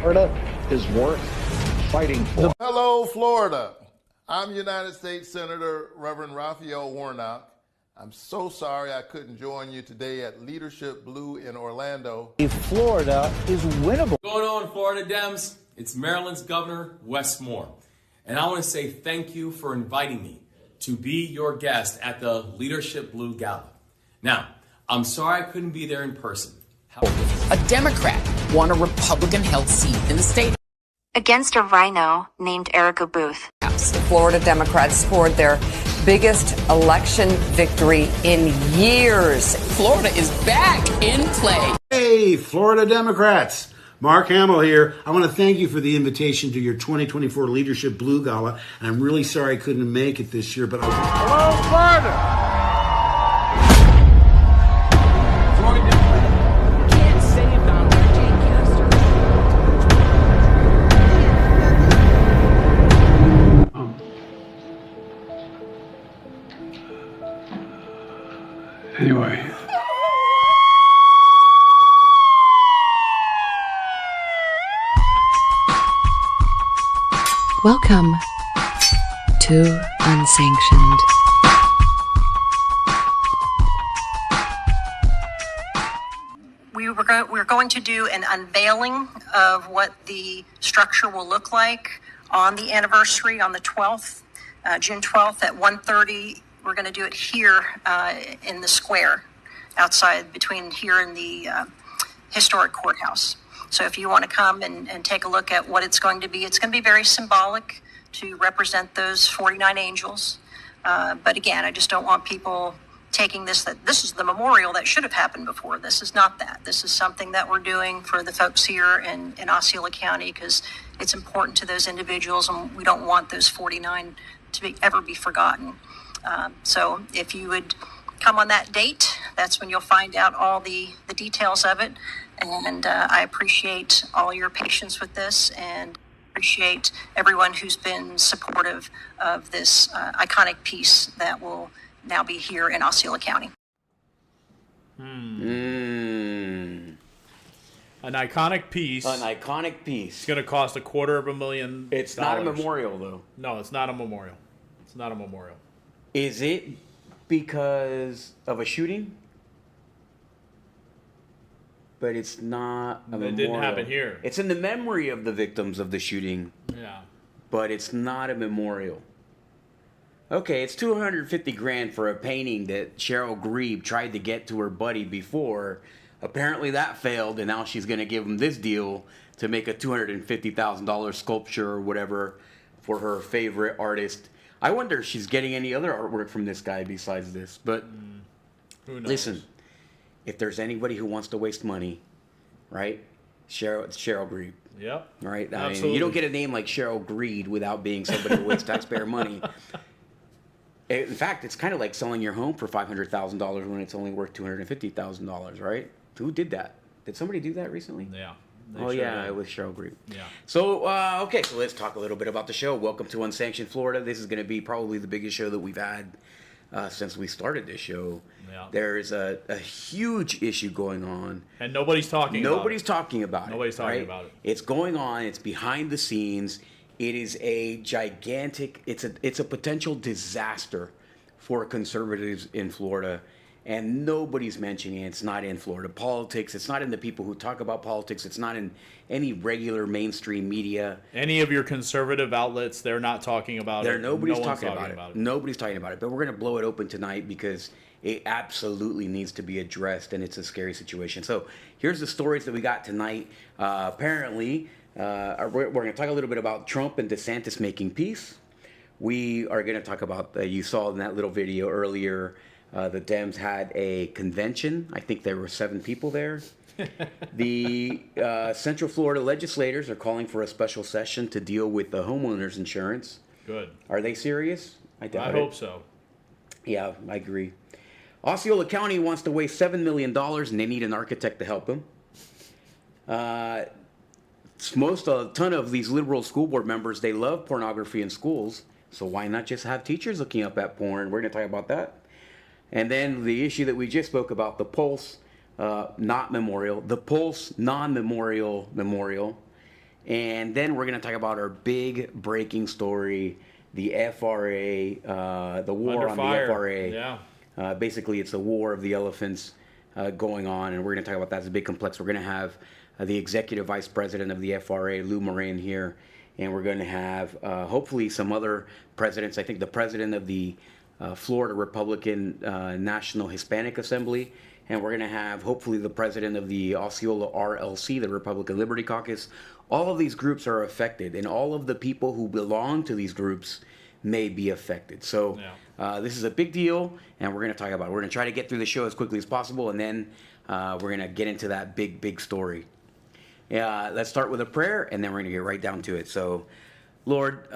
Florida is worth fighting for. Hello, Florida. I'm United States Senator Reverend Raphael Warnock. I'm so sorry I couldn't join you today at Leadership Blue in Orlando. Florida is winnable. What's going on, Florida Dems? It's Maryland's Governor, Wes Moore. And I want to say thank you for inviting me to be your guest at the Leadership Blue Gala. Now, I'm sorry I couldn't be there in person. A Democrat won a Republican-held seat in the state against a rhino named Erica Booth. The Florida Democrats scored their biggest election victory in years. Florida is back in play. Hey, Florida Democrats. Mark Hamill here. I want to thank you for the invitation to your 2024 Leadership Blue Gala. And I'm really sorry I couldn't make it this year, but Hello, Florida. Anyway. Welcome to Unsanctioned. We're going to do an unveiling of what the structure will look like on the anniversary on the 12th, June 12th at 1:30. We're going to do it here in the square outside between here and the historic courthouse. So if you want to come and take a look at what it's going to be very symbolic to represent those 49 angels. But again, I just don't want people taking that this is the memorial that should have happened before. This is not that. This is something that we're doing for the folks here in Osceola County because it's important to those individuals and we don't want those 49 to ever be forgotten. So if you would come on that date, that's when you'll find out all the details of it. And I appreciate all your patience with this and appreciate everyone who's been supportive of this iconic piece that will now be here in Osceola County. An iconic piece. An iconic piece. It's going to cost $250,000. It's not a memorial, though. No, it's not a memorial. It's not a memorial. Is it because of a shooting? But it's not a memorial. It didn't happen here. It's in the memory of the victims of the shooting. Yeah. But it's not a memorial. Okay, it's $250,000 for a painting that Cheryl Grebe tried to get to her buddy before. Apparently that failed, and now she's going to give him this deal to make a $250,000 sculpture or whatever for her favorite artist. I wonder if she's getting any other artwork from this guy besides this. But who knows? Listen, if there's anybody who wants to waste money, right? Cheryl Grebe. Yep. Right? Absolutely. I mean, you don't get a name like Cheryl Grebe without being somebody who wastes taxpayer money. In fact, it's kind of like selling your home for $500,000 when it's only worth $250,000, right? Who did that? Did somebody do that recently? Yeah. Oh, yeah, it was Cheryl Grebe. Yeah. So, okay, so let's talk a little bit about the show. Welcome to Unsanctioned Florida. This is going to be probably the biggest show that we've had since we started this show. Yeah. There's a huge issue going on. And nobody's talking about it. Nobody's talking about it. It's going on. It's behind the scenes. It is a gigantic, it's a potential disaster for conservatives in Florida. And nobody's mentioning it. It's not in Florida politics. It's not in the people who talk about politics. It's not in any regular mainstream media. Any of your conservative outlets, they're not talking about it. Nobody's talking about it. Nobody's talking about it. But we're going to blow it open tonight because it absolutely needs to be addressed, and it's a scary situation. So here's the stories that we got tonight. Apparently, we're going to talk a little bit about Trump and DeSantis making peace. We are going to talk about, you saw in that little video earlier, the Dems had a convention. I think there were 7 people there. The Central Florida legislators are calling for a special session to deal with the homeowners insurance. Good. Are they serious? I hope so. Yeah, I agree. Osceola County wants to waste $7 million, and they need an architect to help them. A ton of these liberal school board members, they love pornography in schools, so why not just have teachers looking up at porn? We're going to talk about that. And then the issue that we just spoke about, the Pulse not memorial, the Pulse non-memorial memorial. And then we're going to talk about our big breaking story, the FRA, the war on the FRA. Yeah. Basically, it's a war of the elephants going on, and we're going to talk about that. It's a big complex. We're going to have the executive vice president of the FRA, Lou Moran, here, and we're going to have hopefully some other presidents. I think the president of the Florida Republican National Hispanic Assembly, and we're going to have hopefully the president of the Osceola RLC, the Republican Liberty Caucus. All of these groups are affected, and all of the people who belong to these groups may be affected. So this is a big deal, and we're going to talk about it. We're going to try to get through the show as quickly as possible, and then we're going to get into that big story. Let's start with a prayer, and then we're going to get right down to it. So, Lord,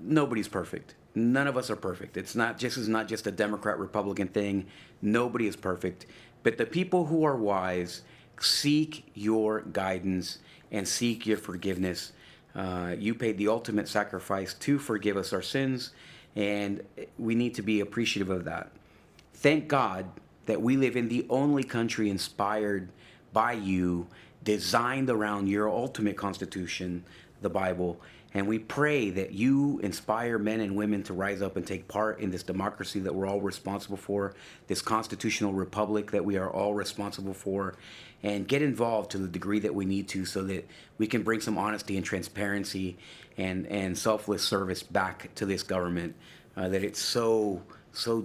nobody's perfect. None of us are perfect. It's not just a Democrat-Republican thing. Nobody is perfect. But the people who are wise seek your guidance and seek your forgiveness. You paid the ultimate sacrifice to forgive us our sins, and we need to be appreciative of that. Thank God that we live in the only country inspired by you, designed around your ultimate constitution, the Bible. And we pray that you inspire men and women to rise up and take part in this democracy that we're all responsible for, this constitutional republic that we are all responsible for, and get involved to the degree that we need to so that we can bring some honesty and transparency and selfless service back to this government that it's so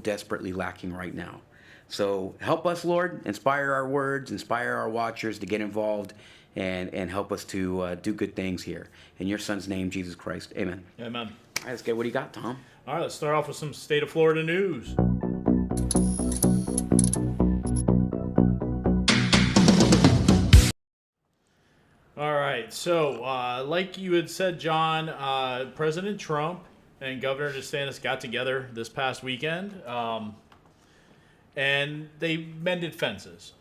desperately lacking right now. So help us, Lord, inspire our words, inspire our watchers to get involved, and help us to do good things here. In your son's name, Jesus Christ. Amen. Amen. All right, let's get what do you got, Tom? All right, let's start off with some state of Florida news. All right, so like you had said, John, President Trump and Governor DeSantis got together this past weekend, and they mended fences,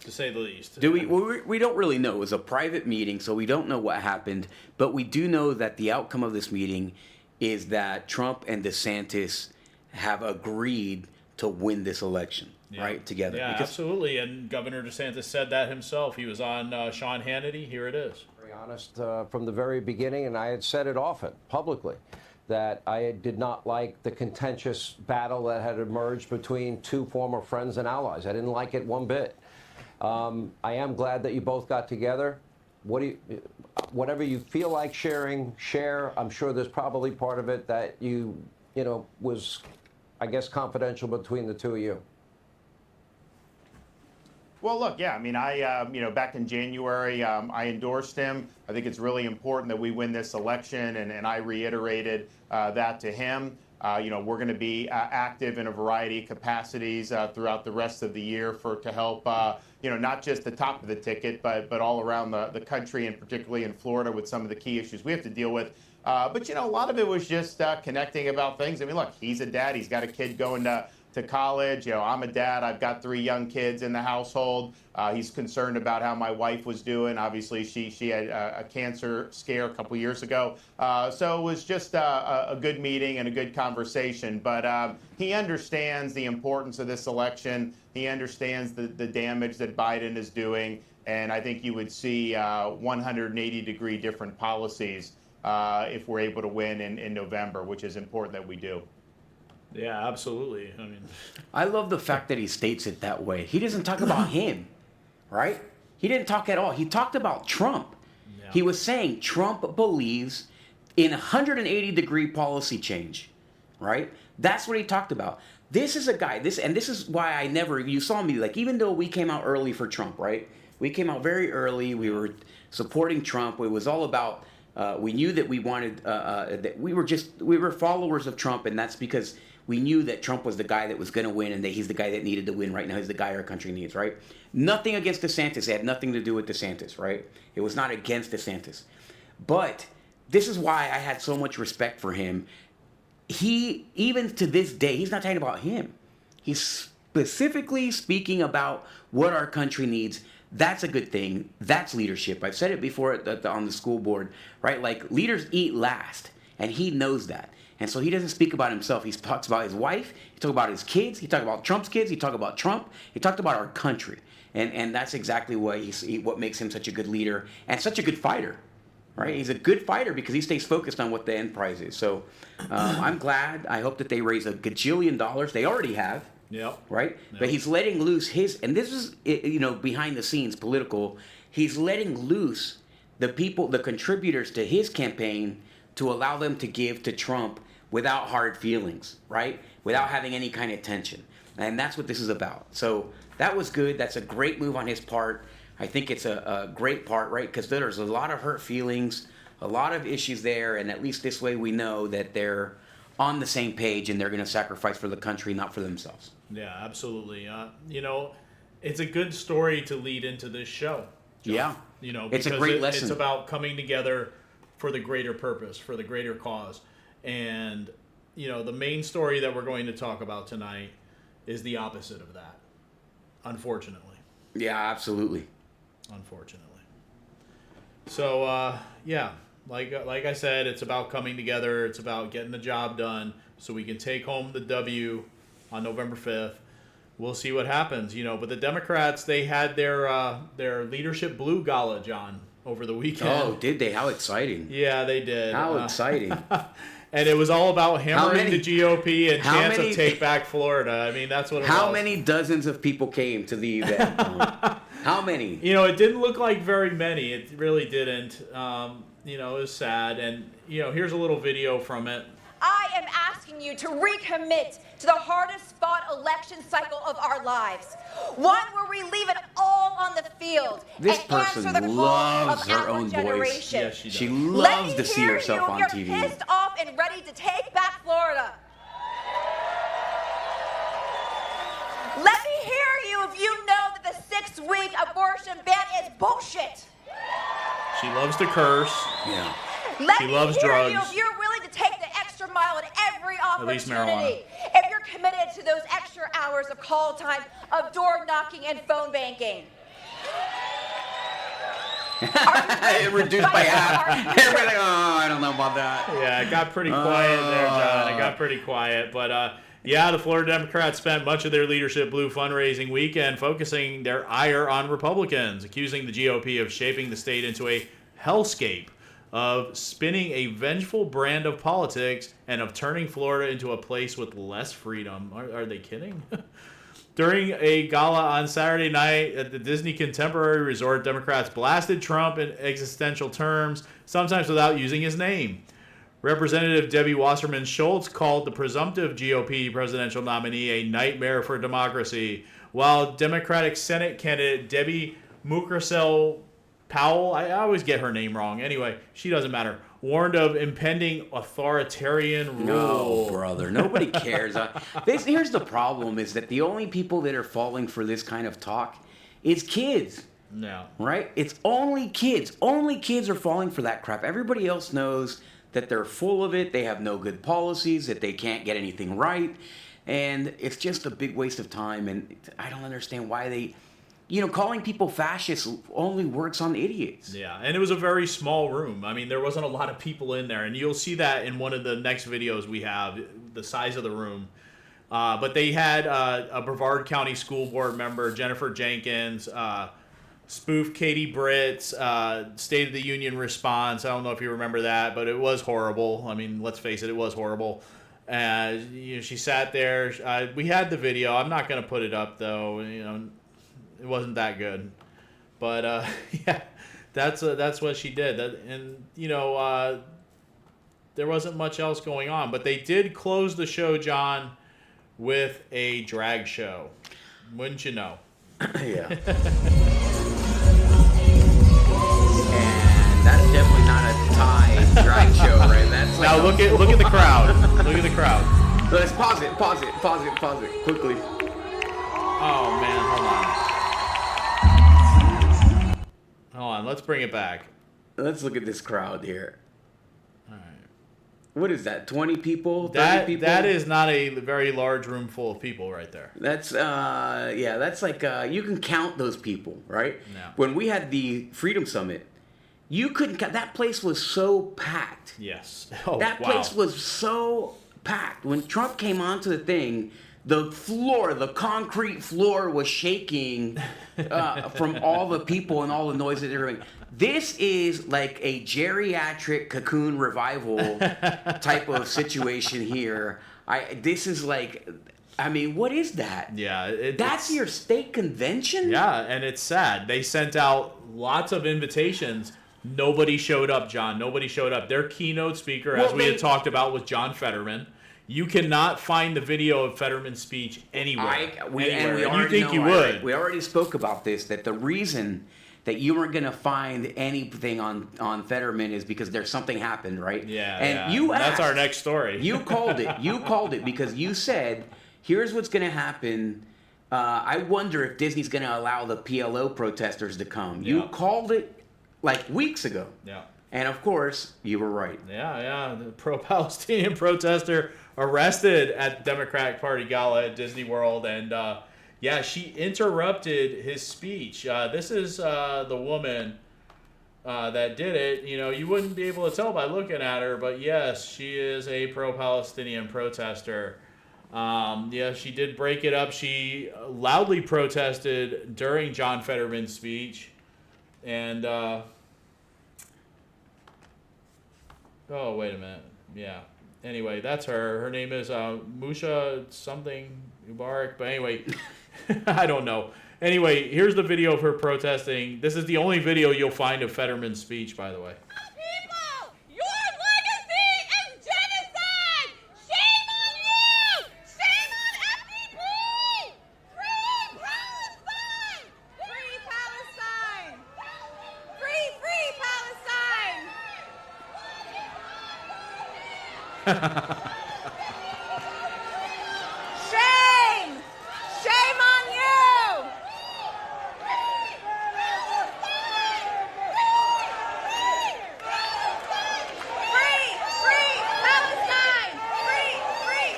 to say the least. We don't really know. It was a private meeting, so we don't know what happened, but we do know that the outcome of this meeting is that Trump and DeSantis have agreed to win this election, right, together. Yeah, absolutely, and Governor DeSantis said that himself. He was on Sean Hannity. Here it is. Very honest from the very beginning, and I had said it often, publicly, that I did not like the contentious battle that had emerged between two former friends and allies. I didn't like it one bit. I am glad that you both got together. Whatever you feel like sharing, share. I'm sure there's probably part of it that you know, was, I guess, confidential between the two of you. Well, look, yeah, I mean, back in January, I endorsed him. I think it's really important that we win this election, and I reiterated that to him. We're going to be active in a variety of capacities throughout the rest of the year to help, not just the top of the ticket, but all around the country, and particularly in Florida with some of the key issues we have to deal with. But a lot of it was just connecting about things. I mean, look, he's a dad. He's got a kid going to college. I'm a dad. I've got 3 young kids in the household. He's concerned about how my wife was doing. Obviously, she had a cancer scare a couple years ago. So it was just a good meeting and a good conversation. But he understands the importance of this election. He understands the damage that Biden is doing. And I think you would see 180-degree different policies if we're able to win in November, which is important that we do. Yeah, absolutely. I mean, I love the fact that he states it that way. He doesn't talk about him, right? He didn't talk at all. He talked about Trump. Yeah. He was saying Trump believes in 180-degree policy change, right? That's what he talked about. This is a guy, this is why you saw me, like, even though we came out early for Trump, right? We came out very early. We were supporting Trump. It was all about, we knew that we wanted, that we were followers of Trump, and that's because we knew that Trump was the guy that was going to win, and that he's the guy that needed to win right now. He's the guy our country needs, right? Nothing against DeSantis. It had nothing to do with DeSantis, right? It was not against DeSantis. But this is why I had so much respect for him. He, even to this day, he's not talking about him. He's specifically speaking about what our country needs. That's a good thing. That's leadership. I've said it before on the school board, right? Like, leaders eat last, and he knows that. And so he doesn't speak about himself. He talks about his wife. He talks about his kids. He talks about Trump's kids. He talks about Trump. He talked about our country. And that's exactly what makes him such a good leader and such a good fighter. right? He's a good fighter because he stays focused on what the end prize is. So I'm glad. I hope that they raise a gajillion dollars. They already have. Yep. Right? Yep. But he's letting loose and this is, behind the scenes political, he's letting loose the people, the contributors to his campaign to allow them to give to Trump without hard feelings, right? Without having any kind of tension. And that's what this is about. So that was good. That's a great move on his part. I think it's a great part, right? Because there's a lot of hurt feelings, a lot of issues there, and at least this way we know that they're on the same page and they're going to sacrifice for the country, not for themselves. Yeah, absolutely. It's a good story to lead into this show. John. Yeah. It's a great lesson. It's about coming together for the greater purpose, for the greater cause. And, the main story that we're going to talk about tonight is the opposite of that, unfortunately. Yeah, absolutely. Unfortunately. So, like I said, it's about coming together. It's about getting the job done so we can take home the W on November 5th. We'll see what happens, But the Democrats, they had their Leadership Blue Gala, John, over the weekend. Oh, did they? How exciting. Yeah, they did. How exciting. And it was all about hammering the GOP and chance of take back Florida. I mean, that's what it was. How many dozens of people came to the event? How many? It didn't look like very many. It really didn't. It was sad. And, here's a little video from it. I am asking you to recommit to the hardest fought election cycle of our lives. One where we leave it all on the field this and person answer the call loves of her our own generation. voice. Yes, she loves to see herself on You're TV. pissed off and ready to take back Florida. Let me hear you if you know that the 6-week abortion ban is bullshit. She loves to curse. Yeah. Let she me loves hear drugs. you if you're willing to take the extra mile at every At least marijuana. opportunity. If you're committed to those extra hours of call time, of door knocking and phone banking. It reduced by half. Everybody's like, I don't know about that. Yeah, it got pretty quiet there, John. It got pretty quiet. But, the Florida Democrats spent much of their Leadership Blue fundraising weekend focusing their ire on Republicans, accusing the GOP of shaping the state into a hellscape, of spinning a vengeful brand of politics, and of turning Florida into a place with less freedom. Are they kidding? During a gala on Saturday night at the Disney Contemporary Resort, Democrats blasted Trump in existential terms, sometimes without using his name. Representative Debbie Wasserman Schultz called the presumptive GOP presidential nominee a nightmare for democracy, while Democratic Senate candidate Debbie Muckersell Powell, I always get her name wrong. Anyway, she doesn't matter. Warned of impending authoritarian rule. No, brother. Nobody cares. Here's the problem is that the only people that are falling for this kind of talk is kids. No. Right? It's only kids. Only kids are falling for that crap. Everybody else knows that they're full of it. They have no good policies, that they can't get anything right. And it's just a big waste of time. And I don't understand why they... calling people fascists only works on idiots. Yeah, and it was a very small room. I mean, there wasn't a lot of people in there, and you'll see that in one of the next videos we have, the size of the room. But they had a Brevard County School Board member, Jennifer Jenkins, spoof Katie Britt's State of the Union response. I don't know if you remember that, but it was horrible. I mean, let's face it was horrible. She sat there. We had the video. I'm not going to put it up, though. It wasn't that good, but that's what she did. There wasn't much else going on, but they did close the show, John, with a drag show. Wouldn't you know? Yeah. And that's definitely not a Thai drag show, right? That's now look at the crowd. Look at the crowd. Let's pause it quickly. Oh man, hold on, let's bring it back. Let's look at this crowd here. All right. What is that, 20 people, 30 That people? That is not a very large room full of people right there. That's, that's like, you can count those people, right? Yeah. When we had the Freedom Summit, you couldn't count, that place was so packed. Yes. Oh, that wow. place was so packed. When Trump came onto the thing, the concrete floor was shaking from all the people and all the noise that they were making. This is like a geriatric Cocoon revival type of situation here. This is like, I mean, what is that? Yeah. That's your state convention? Yeah, and it's sad. They sent out lots of invitations. Nobody showed up, John. Nobody showed up. Their keynote speaker, as we had talked about, was John Fetterman. You cannot find the video of Fetterman's speech anywhere. You think you would. We already spoke about this, that the reason that you weren't going to find anything on Fetterman is because there's something happened, right? Yeah, and yeah. you asked, That's our next story. You called it. You called it because you said, here's what's going to happen. I wonder if Disney's going to allow the PLO protesters to come. You called it like weeks ago. Yeah. And of course, you were right. Yeah. The pro-Palestinian protester arrested at the Democratic Party gala at Disney World, and she interrupted his speech. This is the woman that did it. You know, you wouldn't be able to tell by looking at her, but yes, she is a pro-Palestinian protester. She did break it up. She loudly protested during John Fetterman's speech, and oh, wait a minute. Yeah. Anyway, that's her. Her name is Musha something Mubarak. But anyway, I don't know. Anyway, here's the video of her protesting. This is the only video you'll find of Fetterman's speech, by the way. People, your legacy is genocide! Shame on you! Shame on FDP! Free Palestine! Free Palestine! Free Palestine! Shame! Shame on you! Free Palestine! Free Palestine! Free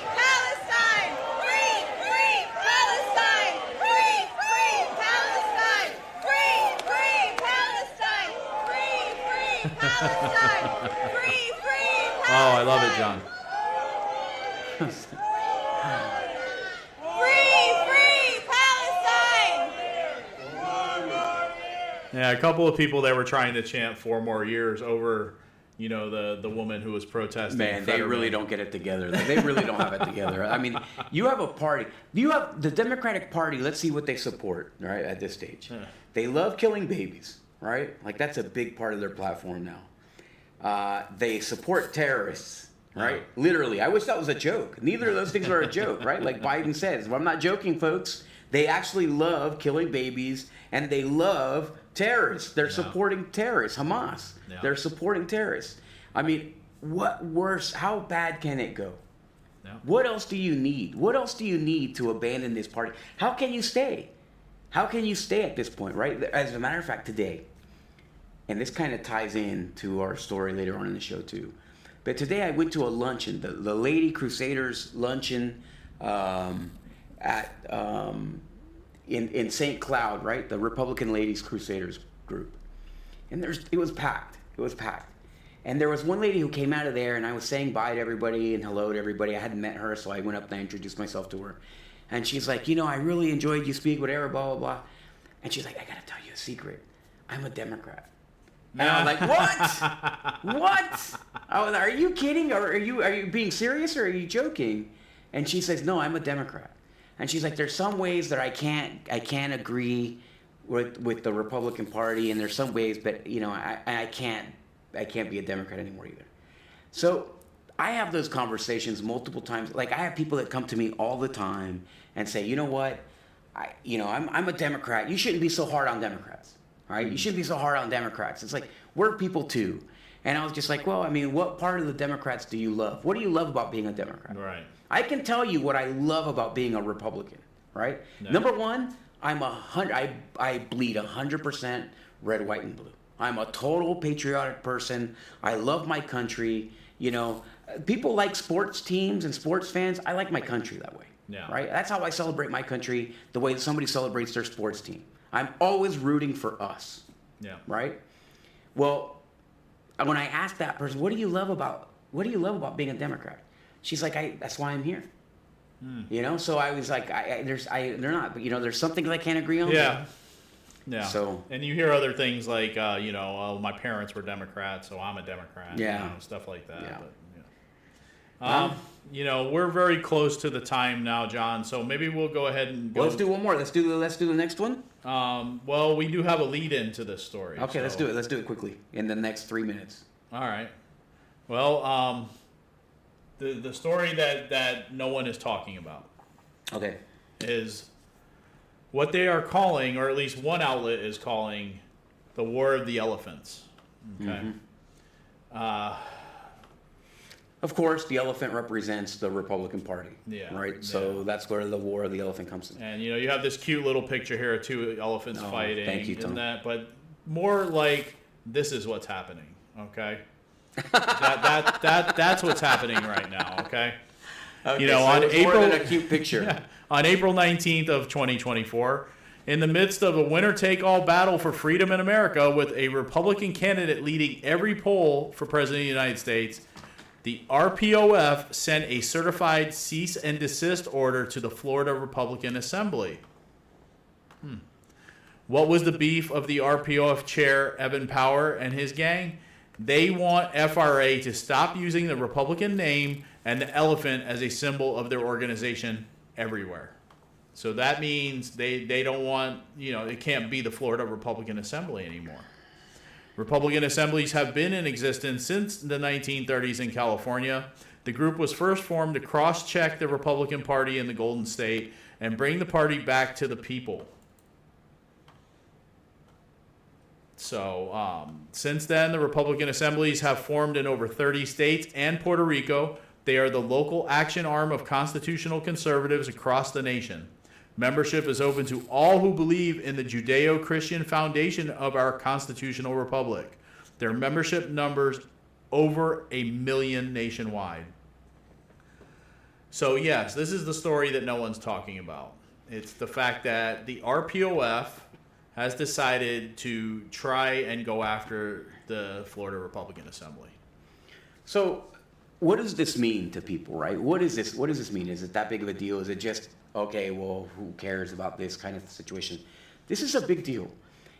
Palestine! Free Palestine! Free Palestine! Free Palestine! Free Palestine! Oh, I love it, John. Free Palestine! Yeah, a couple of people that were trying to chant 4 more years over, you know, the woman who was protesting. Man, they Fetterman. really don't get it together. They really don't have it together. I mean, you have a party. You have the Democratic Party. Let's see what they support, right, at this stage. They love killing babies, right? Like, that's a big part of their platform now. They support terrorists, right? Literally. I wish that was a joke. Neither of those things are a joke, right? Like Biden says. Well, I'm not joking, folks. They actually love killing babies, and they love terrorists. They're supporting terrorists, Hamas. They're supporting terrorists. I mean, what worse? How bad can it go? What else do you need? What else do you need to abandon this party? How can you stay? How can you stay at this point, right? As a matter of fact, today, and this kind of ties in to our story later on in the show too, but today I went to a luncheon, the Lady Crusaders luncheon in St. Cloud, right? The Republican Ladies Crusaders group. And it was packed. It was packed. And there was one lady who came out of there, and I was saying bye to everybody and hello to everybody. I hadn't met her, so I went up and I introduced myself to her. And she's like, you know, I really enjoyed you speak, whatever, blah, blah, blah. And she's like, I gotta tell you a secret. I'm a Democrat. And I was like, what? What? I was, are you kidding? Or are you being serious, or are you joking? And she says, no, I'm a Democrat. And she's like, there's some ways that I can't agree with the Republican Party, and there's some ways, but you know, I can't be a Democrat anymore either. So I have those conversations multiple times. Like, I have people that come to me all the time and say, you know what, I'm a Democrat. You shouldn't be so hard on Democrats, right? You shouldn't be so hard on Democrats. It's like, we're people too. And I was just like, well, I mean, what part of the Democrats do you love? What do you love about being a Democrat? Right. I can tell you what I love about being a Republican, right? No. Number one, I bleed 100% red, white, and blue. I'm a total patriotic person. I love my country. You know, people like sports teams and sports fans. I like my country that way. Yeah. Right? That's how I celebrate my country, the way somebody celebrates their sports team. I'm always rooting for us. Yeah. Right? Well, when I asked that person, what do you love about being a Democrat? She's like, that's why I'm here. You know, so I was like, they're not, but you know, there's something that I can't agree on. Yeah. Yeah. So, and you hear other things like, oh, my parents were Democrats, so I'm a Democrat. Yeah. Stuff like that. Yeah. But, we're very close to the time now, John. So maybe we'll go ahead and go. Well, let's do one more. Let's do the next one. Well, we do have a lead into this story. Okay, let's do it. Let's do it quickly in the next 3 minutes. All right. Well, the story that no one is talking about. Okay. Is what they are calling, or at least one outlet is calling, the War of the Elephants. Okay. Of course, the elephant represents the Republican Party. Yeah. Right. So that's where the War of the Elephant comes in. And you have this cute little picture here of two elephants fighting. Thank you, Tom. But more like this is what's happening. Okay. That's what's happening right now. Okay. Okay, so on April, more than a cute picture. Yeah, on April 19th of 2024, in the midst of a winner-take-all battle for freedom in America, with a Republican candidate leading every poll for President of the United States, the RPOF sent a certified cease and desist order to the Florida Republican Assembly. What was the beef of the RPOF chair, Evan Power, and his gang? They want FRA to stop using the Republican name and the elephant as a symbol of their organization everywhere. So that means they don't want, it can't be the Florida Republican Assembly anymore. Republican assemblies have been in existence since the 1930s in California. The group was first formed to cross-check the Republican Party in the Golden State and bring the party back to the people. So since then, the Republican assemblies have formed in over 30 states and Puerto Rico. They are the local action arm of constitutional conservatives across the nation. Membership is open to all who believe in the Judeo-Christian foundation of our constitutional republic. Their membership numbers over 1 million nationwide. So yes, this is the story that no one's talking about. It's the fact that the RPOF has decided to try and go after the Florida Republican Assembly. So what does this mean to people, right? What does this mean? Is it that big of a deal? Is it just, okay, well, who cares about this kind of situation? This is a big deal.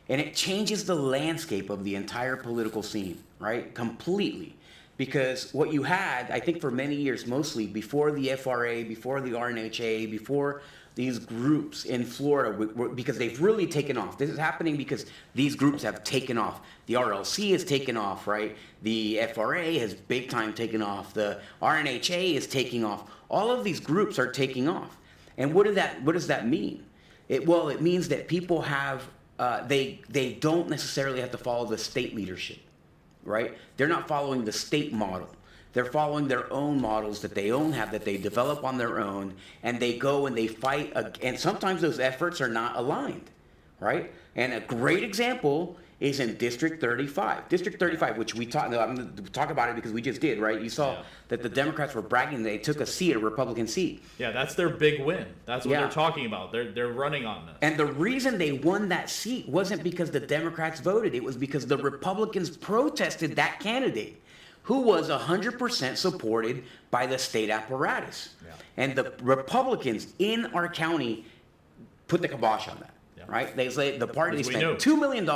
And it changes the landscape of the entire political scene, right? Completely. Because what you had, I think for many years, mostly before the FRA, before the RNHA, before these groups in Florida, because they've really taken off. This is happening because these groups have taken off. The RLC has taken off, right? The FRA has big time taken off. The RNHA is taking off. All of these groups are taking off. And what does that mean? It means that people have, they don't necessarily have to follow the state leadership, right? They're not following the state model. They're following their own models that they have, that they develop on their own, and they go and they fight. And sometimes those efforts are not aligned, right? And a great example is in District 35. District 35, which I'm going to talk about it because we just did, right? You saw that the Democrats were bragging they took a seat, a Republican seat. Yeah, that's their big win. That's what they're talking about. They're running on this. And the reason they won that seat wasn't because the Democrats voted. It was because the Republicans protested that candidate, who was 100% supported by the state apparatus. Yeah. And the Republicans in our county put the kibosh on that, right? They spent $2 million,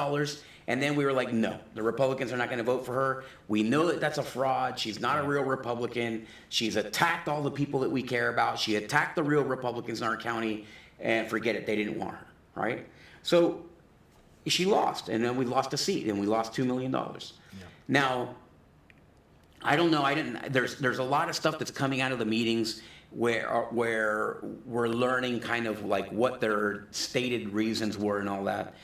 and then we were like, no, the Republicans are not going to vote for her. We know that that's a fraud. She's not a real Republican. She's attacked all the people that we care about. She attacked the real Republicans in our county, and forget it, they didn't want her, right? So she lost, and then we lost a seat, and we lost $2 million. Yeah. Now, I don't know. There's a lot of stuff that's coming out of the meetings where we're learning kind of like what their stated reasons were and all that.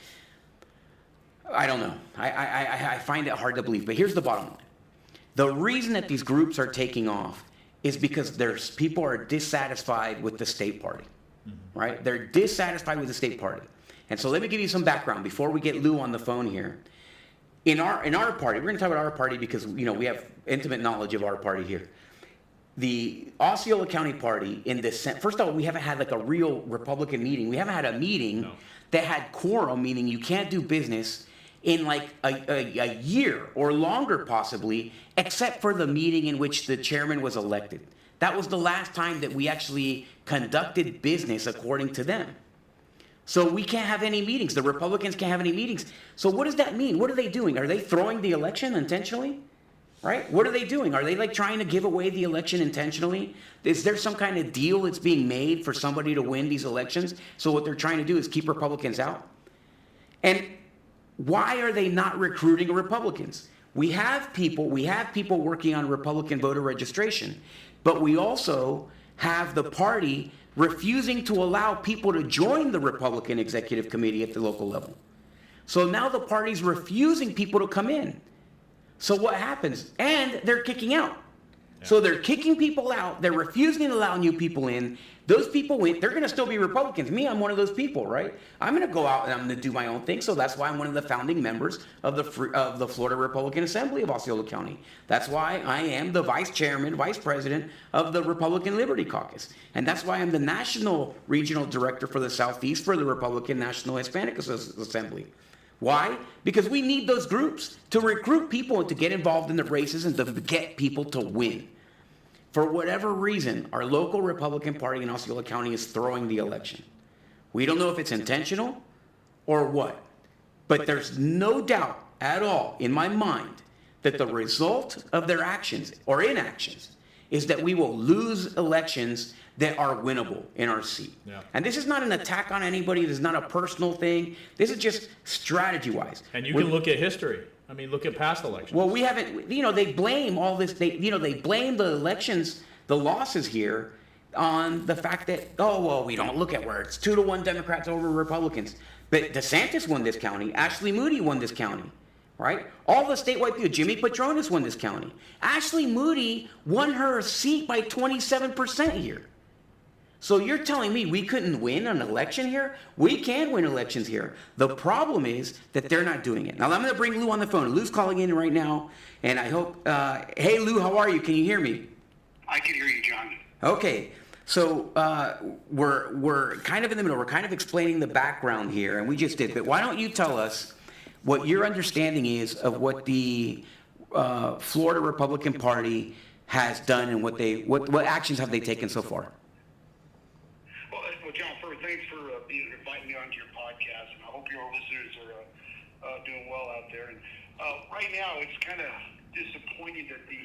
I don't know. I find it hard to believe. But here's the bottom line: the reason that these groups are taking off is because people are dissatisfied with the state party, right? They're dissatisfied with the state party. And so let me give you some background before we get Lou on the phone here. In our party, we're going to talk about our party because we have intimate knowledge of our party here. The Osceola County Party, first of all, we haven't had like a real Republican meeting. We haven't had a meeting that had quorum, meaning you can't do business in like a year or longer possibly, except for the meeting in which the chairman was elected. That was the last time that we actually conducted business according to them. So we can't have any meetings. The Republicans can't have any meetings. So what does that mean? What are they doing? Are they throwing the election intentionally? Right? What are they doing? Are they like trying to give away the election intentionally? Is there some kind of deal that's being made for somebody to win these elections? So what they're trying to do is keep Republicans out? And why are they not recruiting Republicans? We have people working on Republican voter registration, but we also have the party refusing to allow people to join the Republican Executive Committee at the local level. So now the party's refusing people to come in. So what happens? And they're kicking out. So they're kicking people out. They're refusing to allow new people in. Those people win. They're going to still be Republicans. Me, I'm one of those people, right? I'm going to go out and I'm going to do my own thing. So that's why I'm one of the founding members of the Florida Republican Assembly of Osceola County. That's why I am the vice president of the Republican Liberty Caucus. And that's why I'm the national regional director for the Southeast for the Republican National Hispanic Assembly. Why? Because we need those groups to recruit people and to get involved in the races and to get people to win. For whatever reason, our local Republican Party in Osceola County is throwing the election. We don't know if it's intentional or what, but there's no doubt at all in my mind that the result of their actions or inactions is that we will lose elections that are winnable in our seat. Yeah. And this is not an attack on anybody. This is not a personal thing. This is just strategy-wise. And you can look at history. I mean, look at past elections. Well, we haven't, they blame all this, they blame the elections, the losses here on the fact that, we don't look at where it's 2-1 Democrats over Republicans. But DeSantis won this county. Ashley Moody won this county. Right? All the statewide people, Jimmy Patronis won this county. Ashley Moody won her seat by 27% here. So you're telling me we couldn't win an election here? We can win elections here. The problem is that they're not doing it. Now I'm going to bring Lou on the phone. Lou's calling in right now, and I hope. Hey Lou, how are you? Can you hear me? I can hear you, John. Okay. So we're kind of in the middle. We're kind of explaining the background here, and we just did. But why don't you tell us what your understanding is of what the Florida Republican Party has done and what actions have they taken so far? Well, John, first, thanks for inviting me onto your podcast, and I hope your listeners are doing well out there. And right now, it's kind of disappointing that the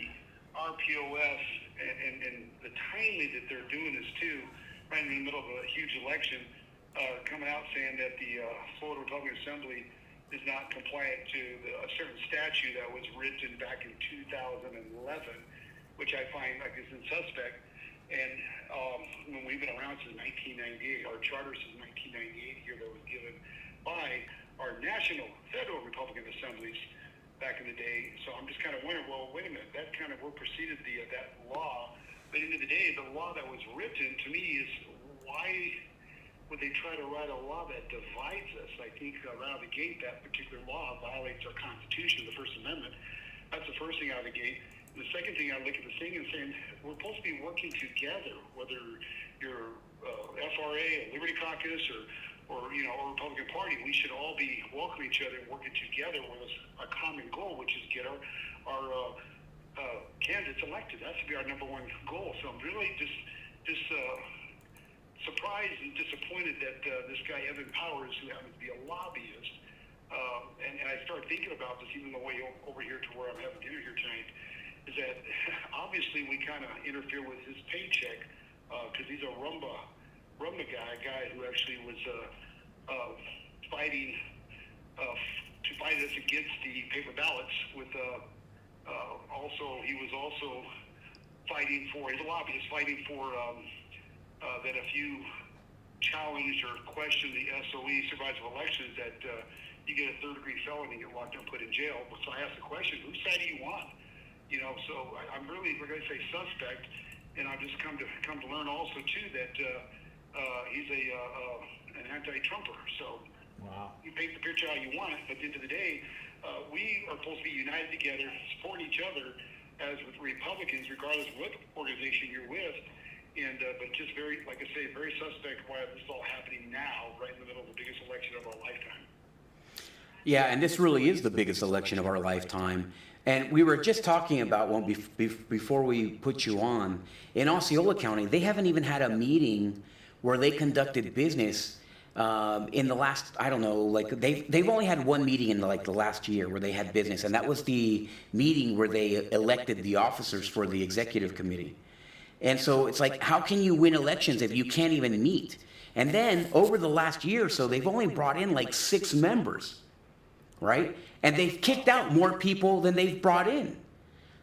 RPOS and the timely that they're doing this too, right in the middle of a huge election, coming out saying that the Florida Republican Assembly is not compliant to a certain statute that was written back in 2011, which I find like is suspect. And when we've been around since 1998, our charter since 1998 here that was given by our national federal Republican assemblies back in the day. So I'm just kind of wondering, well, wait a minute, that kind of preceded that law. But at the end of the day, the law that was written to me is why would they try to write a law that divides us? I think right out of the gate, that particular law violates our Constitution, the First Amendment. That's the first thing out of the gate. The second thing, I look at the thing and saying, we're supposed to be working together, whether you're FRA, Liberty Caucus, or Republican Party. We should all be welcoming each other and working together with a common goal, which is get our candidates elected. That should be our number one goal. So I'm really just surprised and disappointed that this guy, Evan Powers, who happens to be a lobbyist, and I started thinking about this even the way over here to where I'm having dinner here tonight, is that obviously we kind of interfere with his paycheck because he's a rumba guy, a guy who actually was fighting to fight us against the paper ballots. With he was also fighting for, he's a lobbyist fighting for that if you challenge or question the SOE, supervisor of elections, that you get a third-degree felony, get locked up, put in jail. So I asked the question, whose side do you want? So I'm really, we're going to say suspect, and I've just come to learn also too that he's an anti-Trumper. So you paint the picture how you want it, but at the end of the day, we are supposed to be united together, supporting each other as with Republicans, regardless of what organization you're with. And but just very, like I say, very suspect why this is all happening now, right in the middle of the biggest election of our lifetime. Yeah, and this really is the biggest election of our lifetime. And we were just talking about one before we put you on. In Osceola County, they haven't even had a meeting where they conducted business in the last, I don't know, like they've only had one meeting in the last year where they had business, and that was the meeting where they elected the officers for the executive committee. And so it's like, how can you win elections if you can't even meet? And then over the last year or so, they've only brought in like 6 members, right? And they've kicked out more people than they've brought in.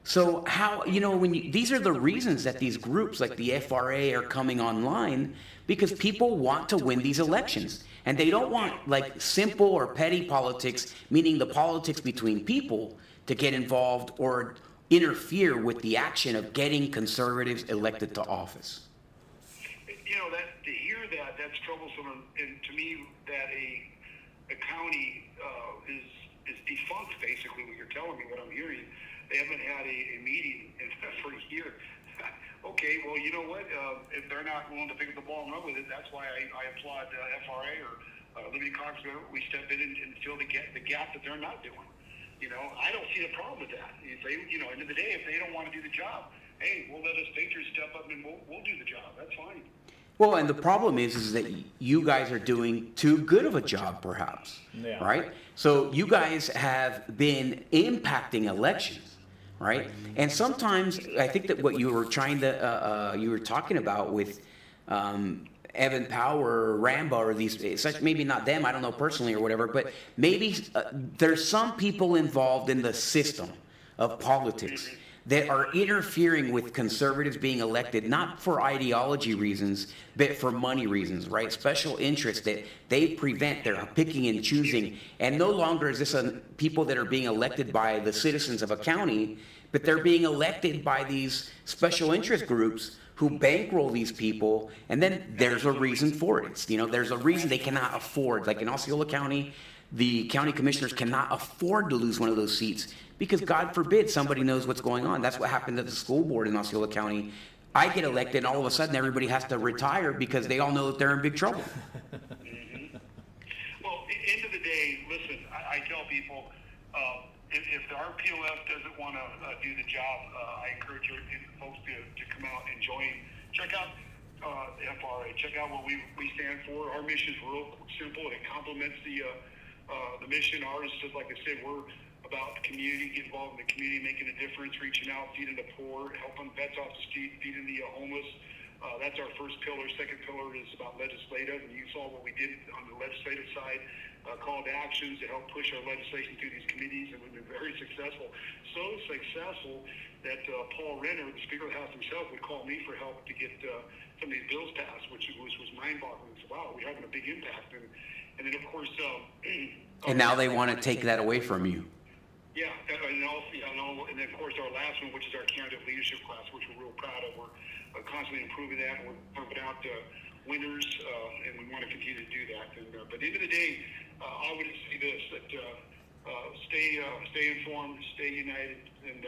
So how, these are the reasons that these groups like the FRA are coming online, because people want to win these elections. And they don't want like simple or petty politics, meaning the politics between people, to get involved or interfere with the action of getting conservatives elected to office. That to hear that's troublesome, and to me that a county is defunct. Basically, what you're telling me, what I'm hearing, they haven't had a meeting for a year. Okay, well, you know what? If they're not willing to pick up the ball and run with it, that's why I applaud FRA or Liberty Congress. We step in and fill the gap that they're not doing. I don't see a problem with that. If they, end of the day, if they don't want to do the job, hey, we'll let us patriots step up and we'll do the job. That's fine. Well, and the problem is that you guys are doing too good of a job, perhaps, right? So you guys have been impacting elections, right? And sometimes I think that what you were you were talking about with Evan Power or Rambo or these, such, maybe not them, I don't know personally or whatever, but maybe there's some people involved in the system of politics that are interfering with conservatives being elected, not for ideology reasons, but for money reasons, right? Special interests that they prevent, they're picking and choosing. And no longer is this people that are being elected by the citizens of a county, but they're being elected by these special interest groups who bankroll these people, and then there's a reason for it. There's a reason they cannot afford, like in Osceola County, the county commissioners cannot afford to lose one of those seats because God forbid somebody knows what's going on. That's what happened at the school board in Osceola County. I get elected and all of a sudden everybody has to retire because they all know that they're in big trouble. Well, end of the day, listen, I tell people, if the RPOF doesn't want to do the job, I encourage you folks to come out and join. Check out the FRA. Check out what we stand for. Our mission is real simple, and it complements the mission. Ours is, like I said, we're about community, get involved in the community, making a difference, reaching out, feeding the poor, helping vets off the street, feeding the homeless. That's our first pillar. Second pillar is about legislative, and you saw what we did on the legislative side. Call to actions to help push our legislation through these committees, and we've been very successful. So successful that Paul Renner, the Speaker of the House himself, would call me for help to get some of these bills passed, which was mind-boggling. So, wow, we're having a big impact. And then, of course... and now they want to take that away from you. Yeah, and then, of course, our last one, which is our candidate leadership class, which we're real proud of. We're constantly improving that, and we're pumping out winners, and we want to continue to do that. But at the end of the day, I would say this, that stay informed, stay united, and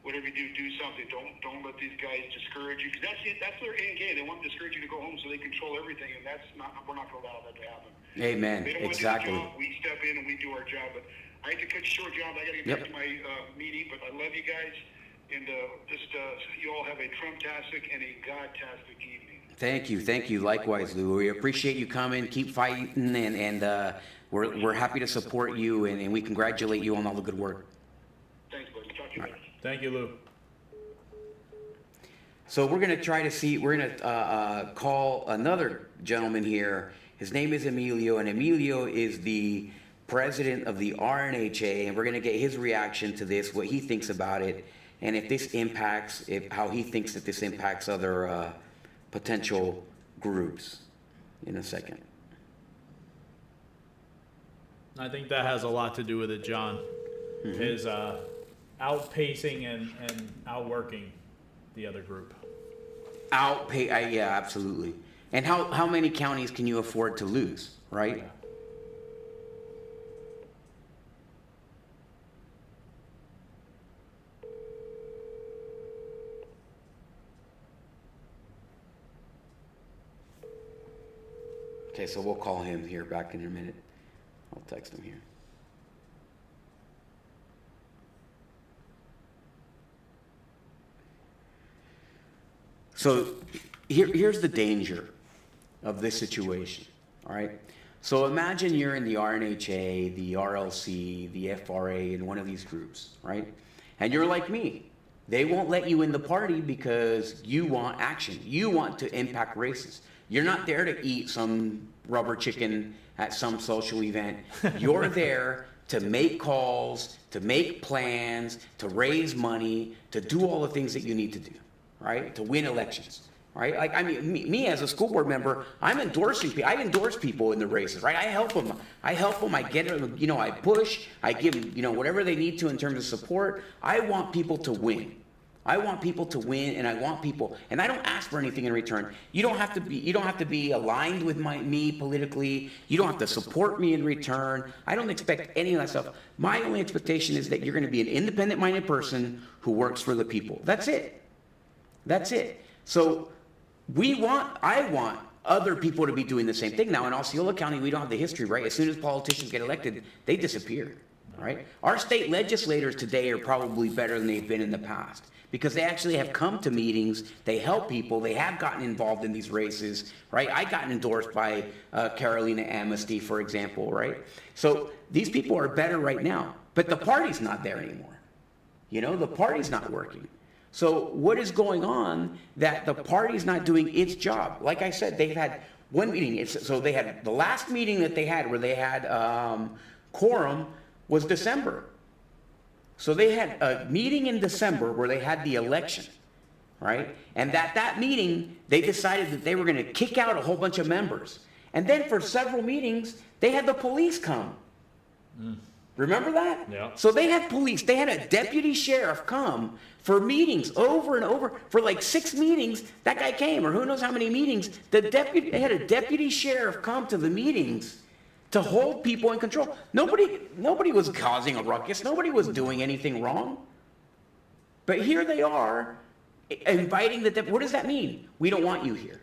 whatever you do something. Don't let these guys discourage you, because that's their end game. They want to discourage you to go home so they control everything, and we're not going to allow that to happen. Amen. They don't Exactly. want to do the job. We step in and we do our job. But I had to cut you short, John. I got to get back to my meeting, but I love you guys, and you all have a Trump-tastic and a God-tastic evening. Thank you. Likewise, Lou. We appreciate you coming. Keep fighting, and we're happy to support you, and we congratulate you on all the good work. Thanks, buddy. Talk to you later. Thank you, Lou. So we're going to call another gentleman here. His name is Emilio, and Emilio is the president of the RNHA, and we're going to get his reaction to this, what he thinks about it, and if this impacts, how he thinks that this impacts other potential groups in a second. I think that has a lot to do with it, John. Mm-hmm. Is outpacing and outworking the other group. Yeah, absolutely. And how many counties can you afford to lose, right? Yeah. Okay, so we'll call him here back in a minute. I'll text him here. So here's the danger of this situation, All right. So imagine you're in the RNHA, the RLC, the FRA, in one of these groups, right? And you're like me. They won't let you in the party because you want action. You want to impact races. You're not there to eat some rubber chicken at some social event. You're there to make calls, to make plans, to raise money, to do all the things that you need to do, right? To win elections. Right? Like, I mean, me as a school board member, I'm endorsing people. I endorse people in the races, right? I help them. I get them, I push. I give them, whatever they need to in terms of support. I want people to win. I want people to win, and I want people, and I don't ask for anything in return. You don't have to be aligned with me politically. You don't have to support me in return. I don't expect any of that stuff. My only expectation is that you're going to be an independent-minded person who works for the people. That's it. That's it. So I want other people to be doing the same thing. Now, in Osceola County, we don't have the history, right? As soon as politicians get elected, they disappear, right? Our state legislators today are probably better than they've been in the past because they actually have come to meetings, they help people, they have gotten involved in these races, right? I got endorsed by Carolina Amnesty, for example, right? So these people are better right now, but the party's not there anymore. The party's not working. So what is going on that the party's not doing its job? Like I said, they've had one meeting. So they had the last meeting that they had where they had quorum was December. So they had a meeting in December where they had the election, right? And that meeting, they decided that they were going to kick out a whole bunch of members. And then for several meetings, they had the police come. Remember that? Yeah. So they had police. They had a deputy sheriff come for meetings over and over. For like 6 meetings, that guy came, or who knows how many meetings. They had a deputy sheriff come to the meetings to hold people in control. Nobody was causing a ruckus. Nobody was doing anything wrong. But here they are inviting the deputy. What does that mean? We don't want you here,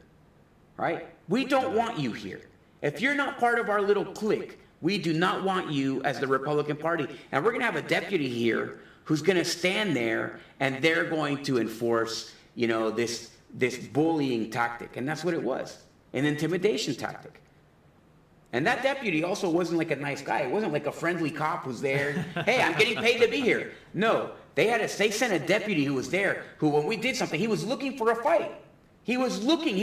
right? We don't want you here. If you're not part of our little clique, we do not want you as the Republican Party. And we're going to have a deputy here who's going to stand there, and they're going to enforce, this bullying tactic. And that's what it was, an intimidation tactic. And that deputy also wasn't like a nice guy. It wasn't like a friendly cop who's there. Hey, I'm getting paid to be here. No, they sent a deputy who was there who, when we did something, he was looking for a fight. He was looking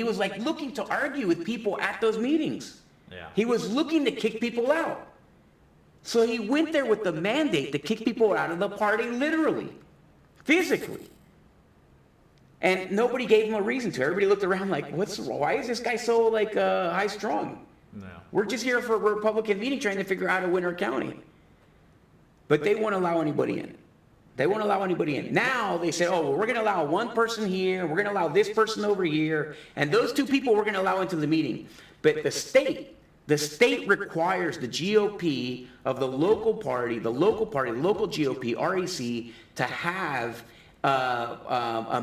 to argue with people at those meetings. Yeah. He was looking to kick people out. So he went there with the mandate to kick people out of the party, literally, physically. And nobody gave him a reason to. Everybody looked around like, why is this guy so high strung? No. We're just here for a Republican meeting trying to figure out how to win our county. But they won't allow anybody in. They won't allow anybody in. Now they say, we're going to allow one person here. We're going to allow this person over here. And those 2 people we're going to allow into the meeting. But the state requires the GOP of the local GOP, REC, to have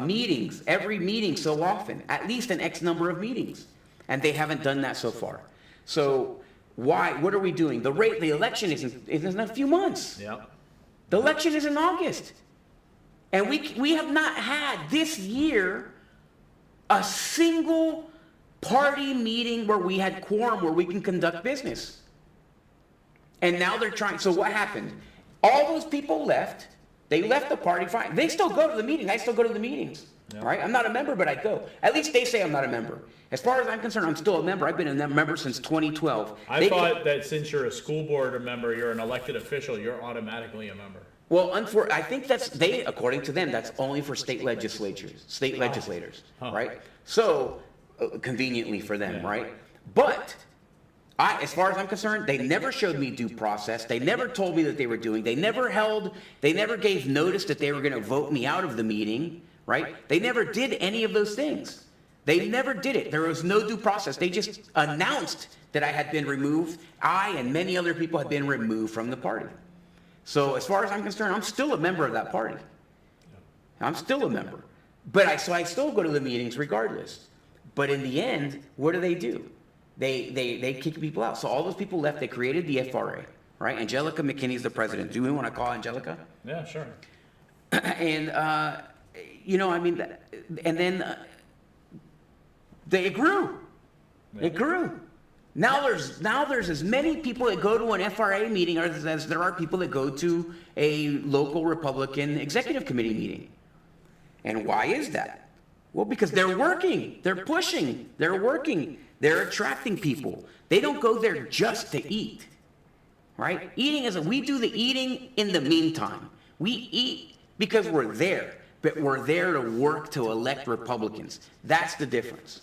meetings, every meeting so often, at least an X number of meetings. And they haven't done that so far. So why? What are we doing? The election is in a few months. Yep. The election is in August. And we have not had this year a single party meeting where we had quorum where we can conduct business. And now they're trying. So what happened? All those people left. They left the party fine. They still go to the meeting. I still go to the meetings. Yep. Right? I'm not a member, but I go. At least they say I'm not a member. As far as I'm concerned, I'm still a member. I've been a member since 2012. I thought that since you're a school board member, you're an elected official, you're automatically a member. Well, I think according to them, that's only for state legislators, right? So, conveniently for them, right? But as far as I'm concerned, they never showed me due process. They never told me that they were doing. They never gave notice that they were going to vote me out of the meeting, right? They never did any of those things. They never did it. There was no due process. They just announced that I had been removed. I and many other people had been removed from the party. So as far as I'm concerned, I'm still a member of that party. I'm still a member. But I still go to the meetings regardless. But in the end, what do? They kick people out. So all those people left. They created the FRA, right? Angelica McKinney's the president. Do we want to call Angelica? Yeah, sure. And, and then they grew. It grew. Now there's as many people that go to an FRA meeting as there are people that go to a local Republican executive committee meeting. And why is that? Well, because they're working, they're pushing, they're working, they're attracting people. They don't go there just to eat, right? We do the eating in the meantime. We eat because we're there, but we're there to work to elect Republicans. That's the difference,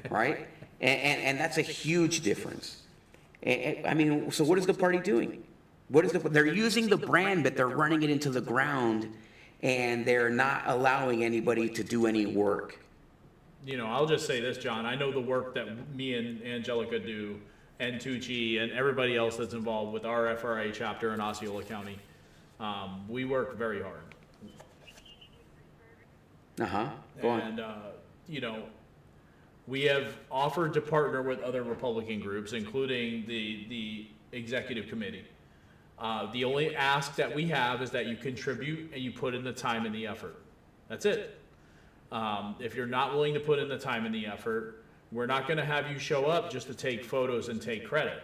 right? And that's a huge difference. I mean, so what is the party doing? They're using the brand, but they're running it into the ground, and they're not allowing anybody to do any work. You know, I'll just say this, John. I know the work that me and Angelica do, and Tucci, and everybody else that's involved with our FRA chapter in Osceola County. We work very hard. Go on. And, you know, we have offered to partner with other Republican groups, including the executive committee. The only ask that we have is that you contribute and you put in the time and the effort. That's it. If you're not willing to put in the time and the effort, we're not going to have you show up just to take photos and take credit.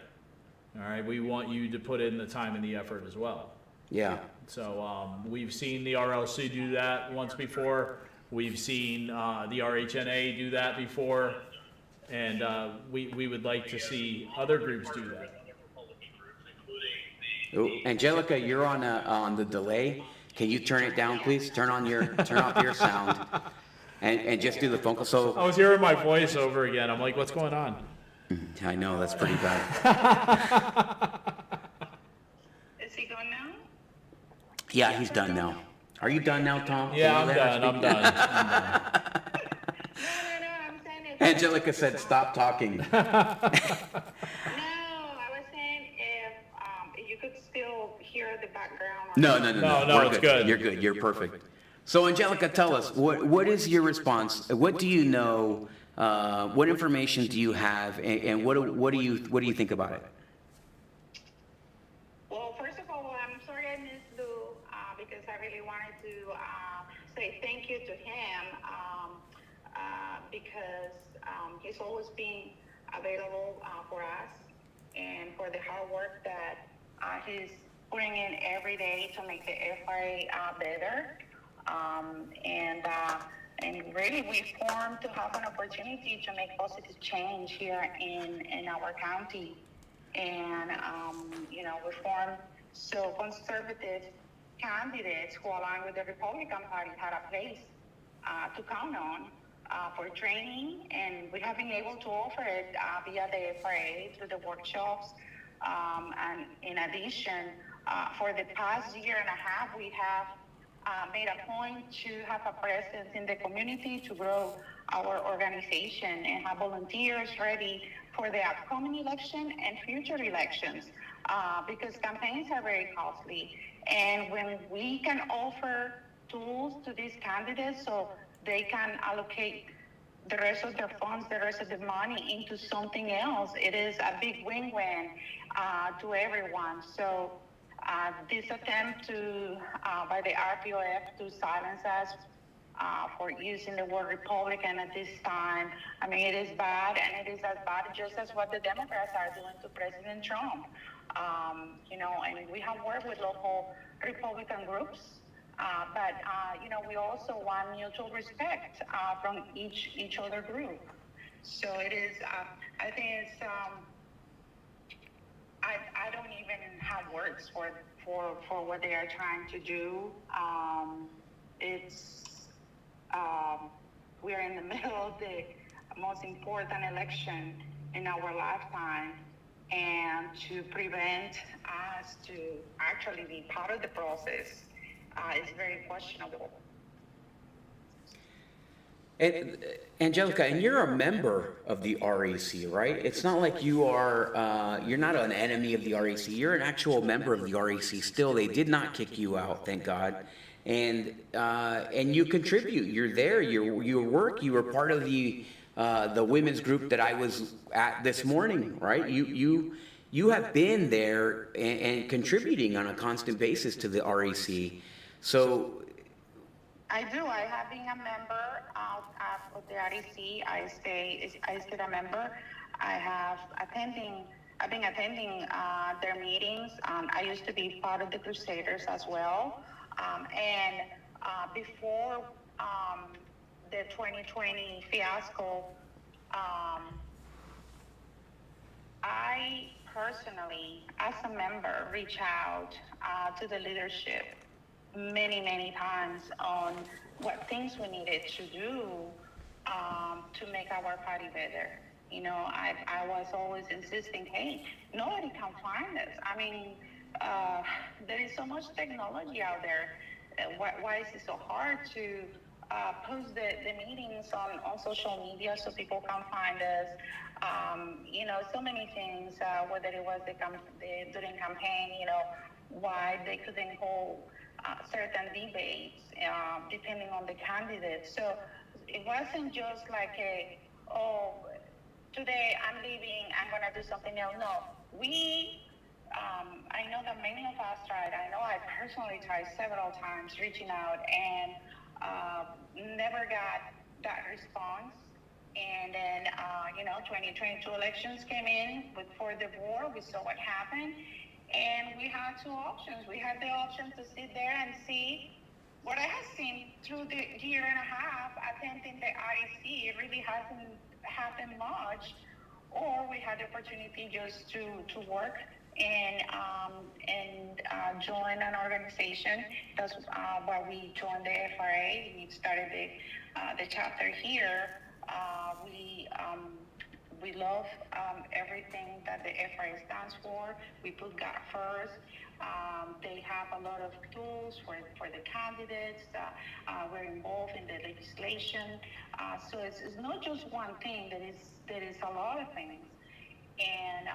All right, we want you to put in the time and the effort as well. Yeah. So we've seen the RLC do that once before. We've seen the RHNA do that before, and we would like to see other groups do that. Oh, Angelica, you're on the delay. Can you turn it down, please? Turn off your sound, and just do the phone call. So I was hearing my voice over again. I'm like, what's going on? I know, that's pretty bad. Is he gone now? Yeah, he's done now. Are you done now, Tom? Yeah, I'm done. I'm done. No, I'm saying it. Angelica said, "Stop talking." No, I was saying if you could still hear the background. No, No, we're it's good. You're good. You're perfect. So, Angelica, tell us what is your response? What do you know? What information do you have, and what do you think about it? Well, first of all, I'm sorry I missed Lou because I really wanted to say thank you to him because he's always been available for us and for the hard work that he's putting in every day to make the FRA better. And really, we formed to have an opportunity to make positive change here in our county. And, you know, we formed so conservative candidates who align with the Republican Party had a place to count on for training. And we have been able to offer it via the FRA through the workshops. And in addition, for the past year and a half, we have made a point to have a presence in the community to grow our organization and have volunteers ready for the upcoming election and future elections because campaigns are very costly. And when we can offer tools to these candidates so they can allocate the rest of their funds, the rest of the money into something else, it is a big win-win to everyone. So this attempt by the RPOF to silence us for using the word Republican at this time, I mean, it is bad, and it is as bad just as what the Democrats are doing to President Trump. You know, and we have worked with local Republican groups, but you know, we also want mutual respect from each other group. So it is. I think it's. I don't even have words for what they are trying to do. We are in the middle of the most important election in our lifetime, and to prevent us to actually be part of the process is very questionable. And, Angelica, and you're a member of the REC, right? It's not like you are, you're not an enemy of the REC. You're an actual member of the REC still. They did not kick you out, thank God. And you contribute. You're there. You work. You were part of the women's group that I was at this morning, right? You have been there and contributing on a constant basis to the REC. So I do. I have been a member of the REC. I stayed a member I've been attending their meetings. I used to be part of the Crusaders as well. Before the 2020 fiasco, I personally, as a member, reached out to the leadership many times on what things we needed to do to make our party better. You know, I was always insisting, hey, nobody can find us. I mean, there is so much technology out there. Why is it so hard to post the meetings on social media so people can find us? You know, so many things, whether it was during campaign, you know, why they couldn't hold certain debates depending on the candidate. So it wasn't just like today I'm leaving, I'm going to do something else. No, I know that many of us tried. I know I personally tried several times reaching out and never got that response. And then, 2022 elections came in for the war. We saw what happened. And we had two options. We had the option to sit there and see what I have seen through the year and a half attending the IEC. It really hasn't happened much. Or we had the opportunity just to work and join an organization. That's why we joined the FRA. We started the chapter here. We love everything that the FRA stands for. We put God first. They have a lot of tools for the candidates. We're involved in the legislation. So it's not just one thing. There is a lot of things. And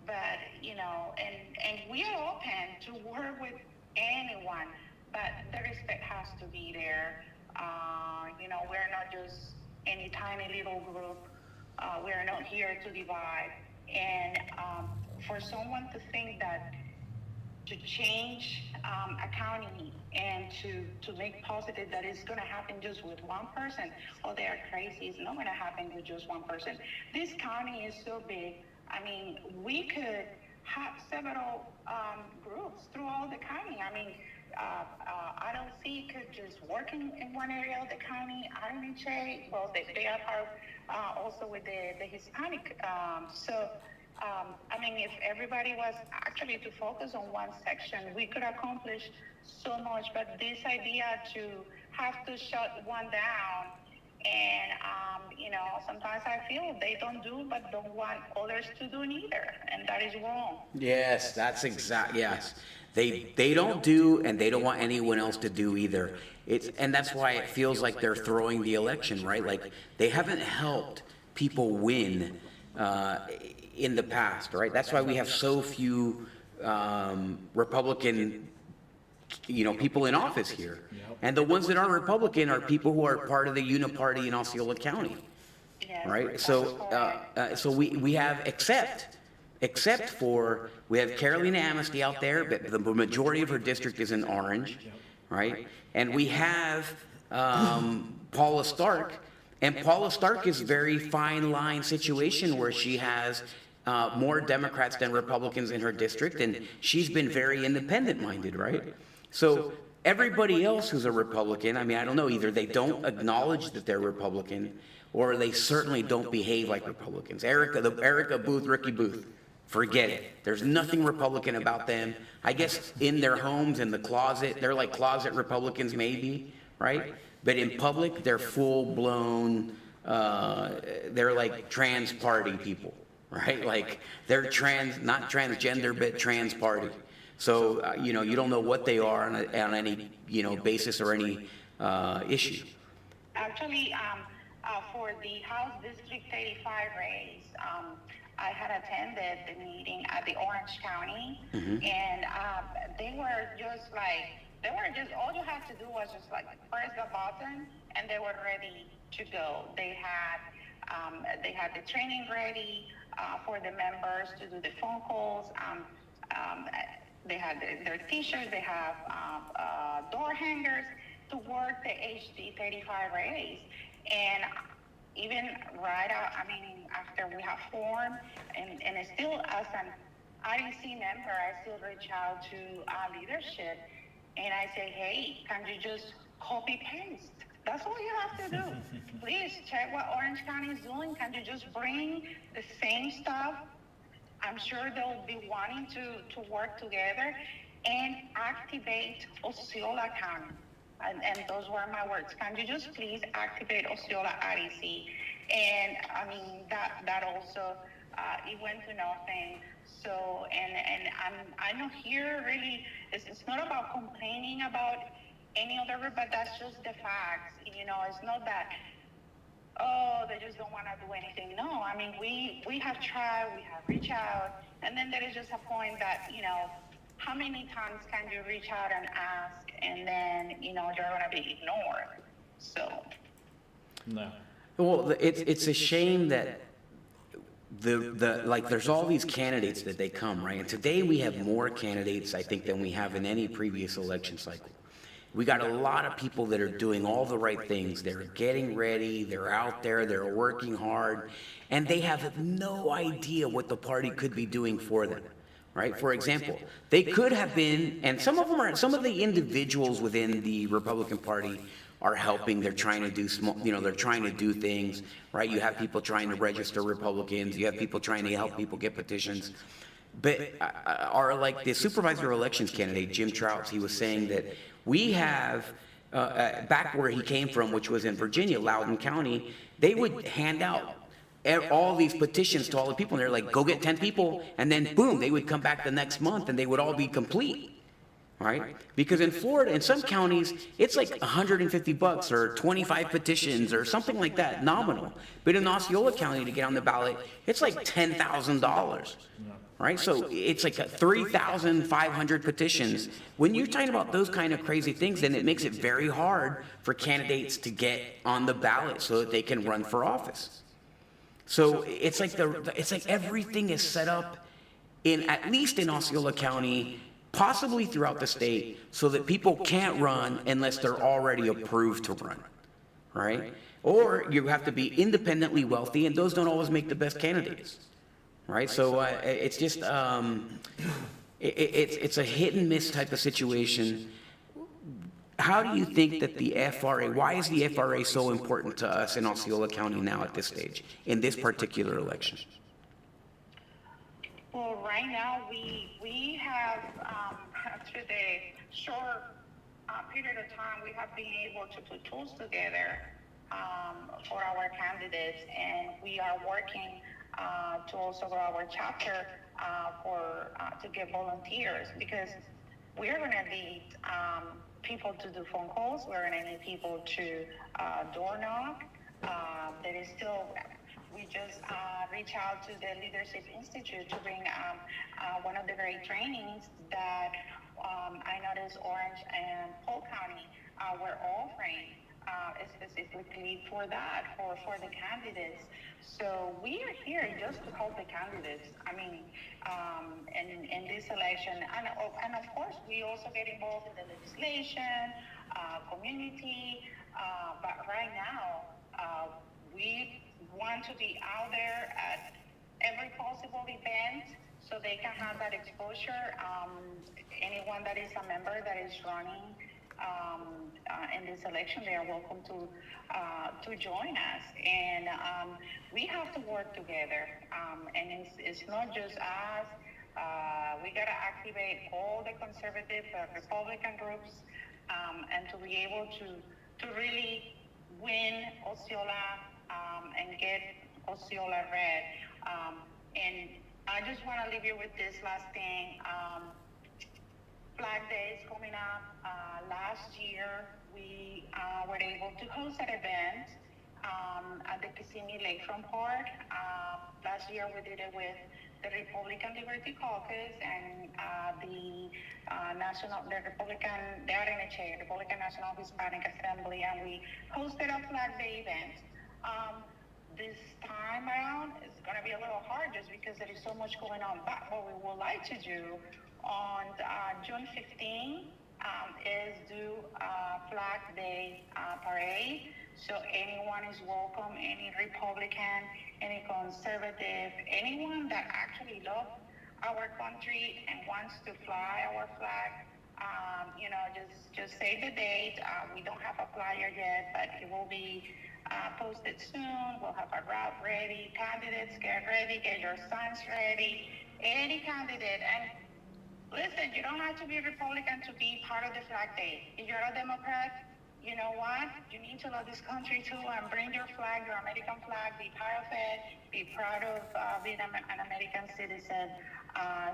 but you know, and we are open to work with anyone, but the respect has to be there. You know, we're not just any tiny little group. We're not here to divide. And for someone to think that to change a county and to make positive that it's going to happen just with one person, oh, they are crazy. It's not going to happen with just one person. This county is so big. I mean, we could have several groups throughout the county. I mean, I don't see could just working in one area of the county. RMHA, well, they are part also with the Hispanic. I mean, if everybody was actually to focus on one section, we could accomplish so much. But this idea to have to shut one down, and you know, sometimes I feel they don't do, but don't want others to do neither, and that is wrong. Yes, that's exact. Yes, they don't do, and they don't want anyone else to do either. And that's why it feels like they're throwing the election, right? Like they haven't helped people win in the past, right? That's why we have so few Republican, people in office here. And the ones that are Republican are people who are part of the Uniparty in Osceola County, right? So we have except for we have Carolina Amnesty out there, but the majority of her district is in orange, right? And we have Paula Stark. And Paula Stark is a very fine line situation where she has more Democrats than Republicans in her district, and she's been very independent-minded, right? So everybody else who's a Republican, I mean, I don't know, either they don't acknowledge that they're Republican, or they certainly don't behave like Republicans. Erica Booth, Ricky Booth, forget it. There's nothing Republican about them. I guess in their homes, in the closet, they're like closet Republicans maybe, right? But in public, they're full-blown, they're like trans party people, right? Like they're not transgender, but trans party. So, you don't know what they are on any, basis or any issue. Actually, for the House District 85 race, I had attended the meeting at the Orange County, and they were just all you had to do was just like press the button, and they were ready to go. They had the training ready for the members to do the phone calls. They had their T-shirts. They have door hangers to work the HD 35 race. And even right out, I mean, after we have formed, and it's still as an REC member, I still reach out to our leadership and I say, hey, can you just copy paste? That's all you have to do. Please check what Orange County is doing. Can you just bring the same stuff? I'm sure they'll be wanting to work together and activate Osceola County. And those were my words. Can you just please activate Osceola REC? And I mean, that also, it went to nothing. So, and I'm not here really, it's not about complaining about any other group, but that's just the facts. You know, it's not that, oh, they just don't want to do anything. No, I mean, we have tried, we have reached out, and then there is just a point that, you know, how many times can you reach out and ask, and then, you know, you're going to be ignored? So. No. Well, it's a shame that there's all these candidates that they come, right? And today we have more candidates, I think, than we have in any previous election cycle. We got a lot of people that are doing all the right things. They're getting ready, they're out there, they're working hard, and they have no idea what the party could be doing for them, right? For example, they could have been, and some of the individuals within the Republican Party are helping. They're trying to do they're trying to do things, right? You have people trying to register Republicans. You have people trying to help people get petitions. But like the supervisor of elections candidate, Jim Trouts, he was saying that we have, back where he came from, which was in Virginia, Loudoun County, they would hand out all these petitions to all the people, and they're like, go get 10 people, and then boom, they would come back the next month, and they would all be complete, right? Because in Florida, in some counties, it's like $150 or 25 petitions or something like that, nominal. But in Osceola County, to get on the ballot, it's like $10,000. Right? So it's like 3,500 petitions. When you're talking about those kind of crazy things, then it makes it very hard for candidates to get on the ballot so that they can run for office. So it's like everything is set up at least in Osceola County, possibly throughout the state, so that people can't run unless they're already approved to run. Right? Or you have to be independently wealthy, and those don't always make the best candidates. Right, so it's just it's a hit and miss type of situation. How do you think that the FRA? Why is the FRA so important to us in Osceola County now at this stage in this particular election? Well, right now we have after the short period of time we have been able to put tools together for our candidates, and we are working to also grow our chapter to get volunteers, because we're going to need people to do phone calls. We're going to need people to door knock. There is still, we just reach out to the Leadership Institute to bring one of the great trainings that I noticed Orange and Polk County were offering. Specifically for that, for the candidates. So we are here just to help the candidates. I mean, in this election, and of course, we also get involved in the legislation, community, but right now, we want to be out there at every possible event so they can have that exposure. Anyone that is a member that is running in this election, they are welcome to join us, and we have to work together. And it's not just us. We got to activate all the conservative Republican groups, and to be able to really win Osceola and get Osceola red. And I just want to leave you with this last thing. Flag Day is coming up. Last year, we were able to host an event at the Kissimmee Lakefront Park. Last year, we did it with the Republican Liberty Caucus and the Republican National Hispanic Assembly, and we hosted a Flag Day event. This time around, it's going to be a little hard just because there is so much going on. But what we would like to do on June 15th is do a Flag Day parade. So anyone is welcome, any Republican, any conservative, anyone that actually loves our country and wants to fly our flag. Just save the date. We don't have a flyer yet, but it will be posted soon. We'll have a route ready. Candidates, get ready. Get your signs ready. Any candidate. And listen, you don't have to be a Republican to be part of the flag day. If you're a Democrat, you know what? You need to love this country too and bring your flag, your American flag. Be proud of it. Be proud of being an American citizen. I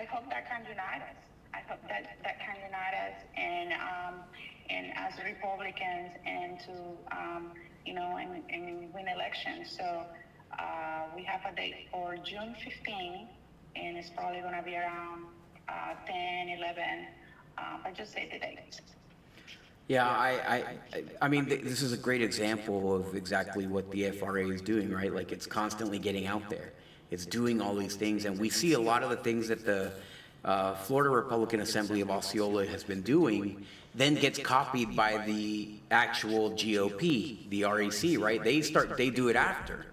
hope that can unite us. I hope that can unite us and as Republicans and to and win elections. So we have a date for June 15, and it's probably going to be around 10, 11. But just say the date. Yeah, I mean, this is a great example of exactly what the FRA is doing, right? Like, it's constantly getting out there. It's doing all these things, and we see a lot of the things that the Florida Republican Assembly of Osceola has been doing then gets copied by the actual GOP, the REC, right? They do it after.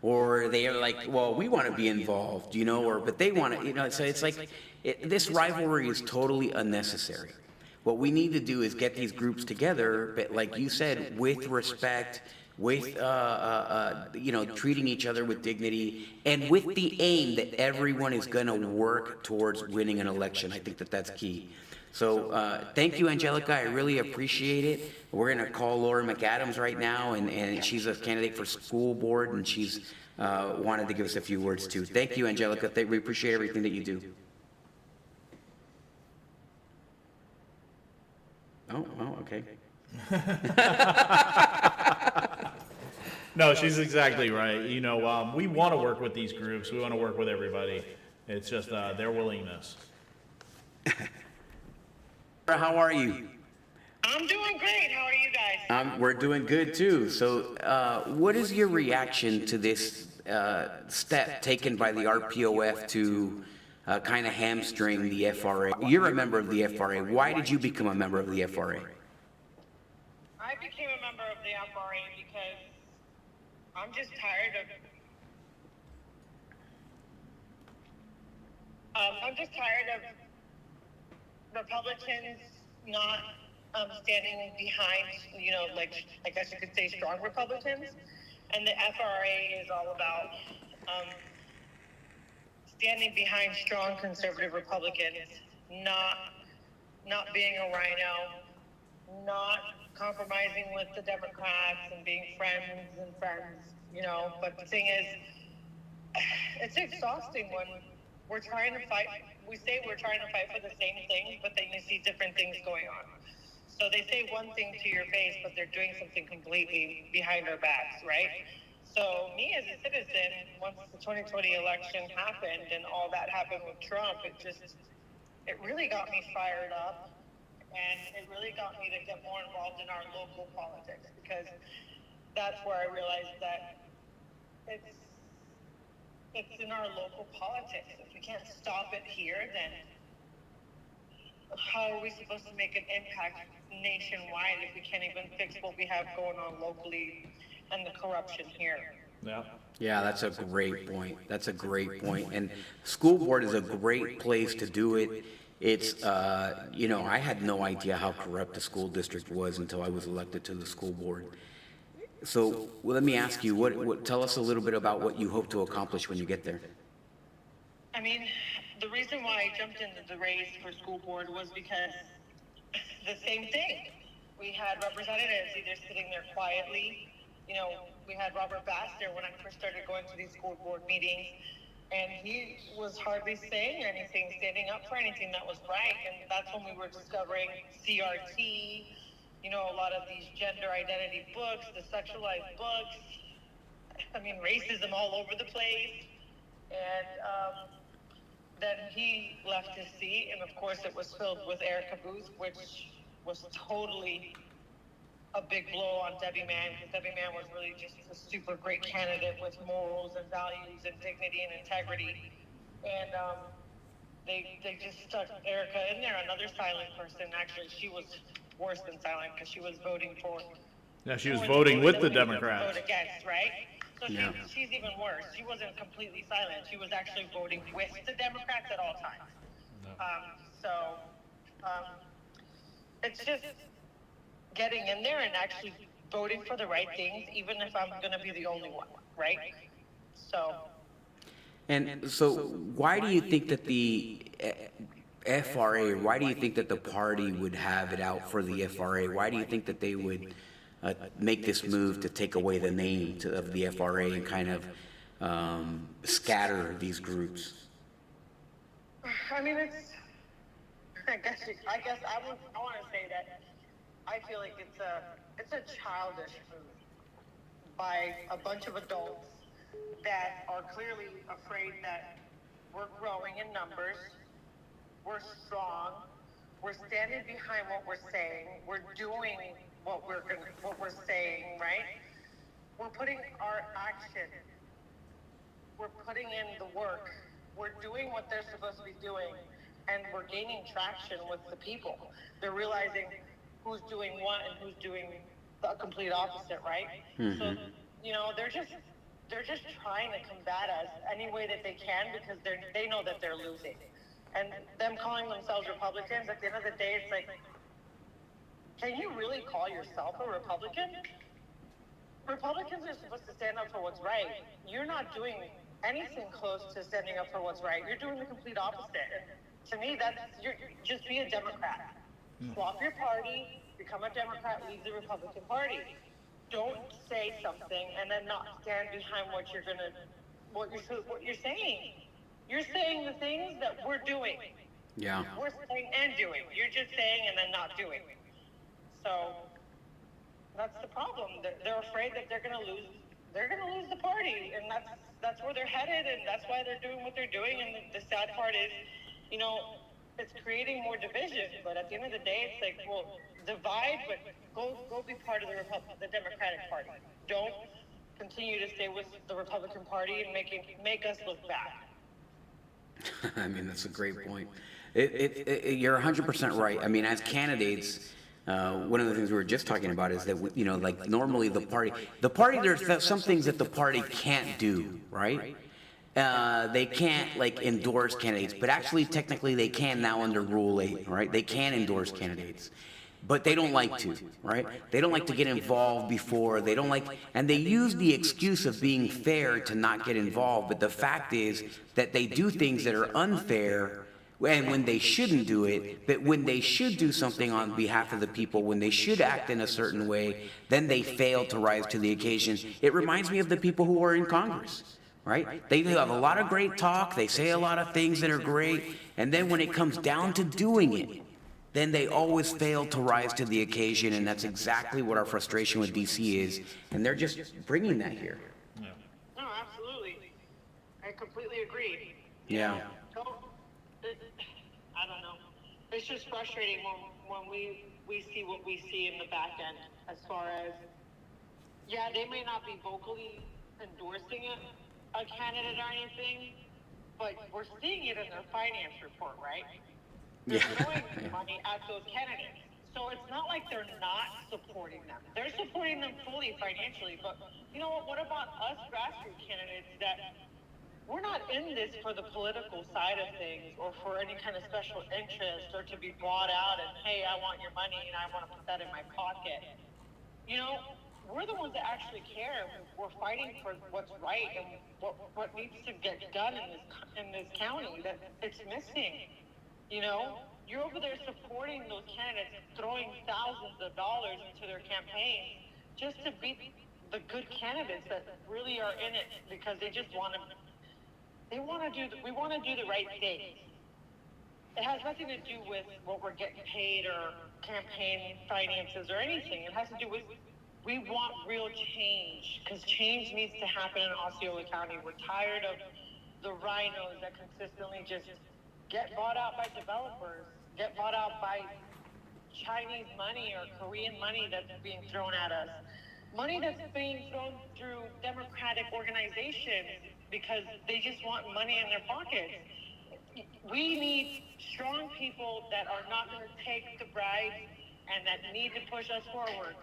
Or they are like, well, we want to be involved, but they want to, so it's like, this rivalry is totally unnecessary. What we need to do is get these groups together, but like you said, with respect, with, treating each other with dignity, and with the aim that everyone is going to work towards winning an election. I think that that's key. So thank you, Angelica. I really appreciate it. We're going to call Laura McAdams right now, and she's a candidate for school board, and she's wanted to give us a few words too. Thank you, Angelica. We appreciate everything that you do. Oh, okay. No, she's exactly right. We want to work with these groups. We want to work with everybody. It's just their willingness. How are you? I'm doing great. How are you guys? We're doing good too. So, what is your reaction to this step taken by the RPOF to kind of hamstring the FRA? You're a member of the FRA. Why did you become a member of the FRA? I became a member of the FRA because I'm just tired of Republicans not standing behind, I guess you could say strong Republicans. And the FRA is all about standing behind strong conservative Republicans, not being a rhino, not compromising with the Democrats and being friends. But the thing is, it's exhausting when we're trying to fight. We say we're trying to fight for the same thing, but then you see different things going on. So they say one thing to your face, but they're doing something completely behind our backs, right? So me as a citizen, once the 2020 election happened and all that happened with Trump, it really got me fired up. And it really got me to get more involved in our local politics, because that's where I realized that it's in our local politics. If we can't stop it here, then how are we supposed to make an impact nationwide if we can't even fix what we have going on locally and the corruption here? Yeah, that's a great point. And school board is a great place to do it. It's, I had no idea how corrupt the school district was until I was elected to the school board. So let me ask you, tell us a little bit about what you hope to accomplish when you get there. I mean, the reason why I jumped into the race for school board was because the same thing. We had representatives either sitting there quietly. We had Robert Baxter when I first started going to these school board meetings, and he was hardly saying anything, standing up for anything that was right. And that's when we were discovering CRT, a lot of these gender identity books, the sexualized books. I mean, racism all over the place. And then he left his seat, and of course it was filled with Erica Booth, which was totally a big blow on Debbie Mann, because Debbie Mann was really just a super great candidate with morals and values and dignity and integrity. And they just stuck Erica in there, another silent person. Actually, she was worse than silent because she was voting for. Yeah, she was voting with the Democrats. Vote against, right? So Yeah. she's even worse. She wasn't completely silent. She was actually voting with the Democrats at all times. It's just getting in there and actually voting for the right things, even if I'm going to be the only one, right? So. And so, why do you think that the FRA, why do you think that the party would have it out for the FRA? Why do you think that they would make this move to take away the name of the FRA and kind of scatter these groups? I mean, I guess I want to say that I feel like it's a childish move by a bunch of adults that are clearly afraid that we're growing in numbers, we're strong, we're standing behind what we're saying, we're doing what we're saying, right? We're putting our action, we're putting in the work, we're doing what they're supposed to be doing, and we're gaining traction with the people. They're realizing who's doing what and who's doing the complete opposite, right? Mm-hmm. So, they're just trying to combat us any way that they can because they know that they're losing. And them calling themselves Republicans, at the end of the day, it's like, can you really call yourself a Republican? Republicans are supposed to stand up for what's right. You're not doing anything close to standing up for what's right. You're doing the complete opposite. And to me, just be a Democrat. Swap your party, become a Democrat, leave the Republican Party. Don't say something and then not stand behind what you're saying. You're saying the things that we're doing. Yeah. We're saying and doing. You're just saying and then not doing. So that's the problem. They're afraid that they're going to lose. They're going to lose the party, and that's where they're headed, and that's why they're doing what they're doing. And the sad part is, it's creating more division. But at the end of the day, it's like, well, divide, but go be part of the Democratic Party. Don't continue to stay with the Republican Party and make us look bad. I mean, that's a great point. You're 100% right. I mean, as candidates, one of the things we were just talking about is that, like normally the party, there's some things that the party can't do, right? They can't like endorse candidates, but actually technically they can now under Rule 8, right? They can endorse candidates, but they don't like to, right? They don't like to get involved before, and they use the excuse of being fair to not get involved, but the fact is that they do things that are unfair and when they shouldn't do it, but when they should do something on behalf of the people, when they should act in a certain way, then they fail to rise to the occasion. It reminds me of the people who are in Congress, right? They have a lot of great talk, they say a lot of things that are great, and then when it comes down to doing it, then they always fail to rise to the occasion, and that's exactly what our frustration with DC is, and they're just bringing that here. No, absolutely. I completely agree. Yeah. I don't know. It's just frustrating when we see what we see in the back end as far as, they may not be vocally endorsing a candidate or anything, but we're seeing it in their finance report, right? They're throwing money at those candidates. So it's not like they're not supporting them. They're supporting them fully financially, but what about us grassroots candidates that we're not in this for the political side of things or for any kind of special interest or to be bought out and, hey, I want your money and I want to put that in my pocket. We're the ones that actually care. We're fighting for what's right and what needs to get done in this county that it's missing. You're over there supporting those candidates, throwing thousands of dollars into their campaign just to beat the good candidates that really are in it because they just want to. We want to do the right thing. It has nothing to do with what we're getting paid or campaign finances or anything. It has to do with we want real change because change needs to happen in Osceola County. We're tired of the rhinos that consistently just get bought out by developers, get bought out by Chinese money or Korean money that's being thrown at us. Money that's being thrown through Democratic organizations because they just want money in their pockets. We need strong people that are not going to take the bribes and that need to push us forward.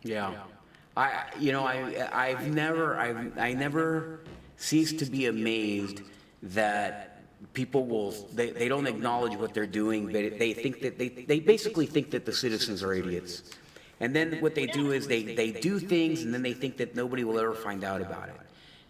Yeah. I never cease to be amazed that people they don't acknowledge what they're doing, but they think that they basically think that the citizens are idiots. And then what they do is they do things, and then they think that nobody will ever find out about it.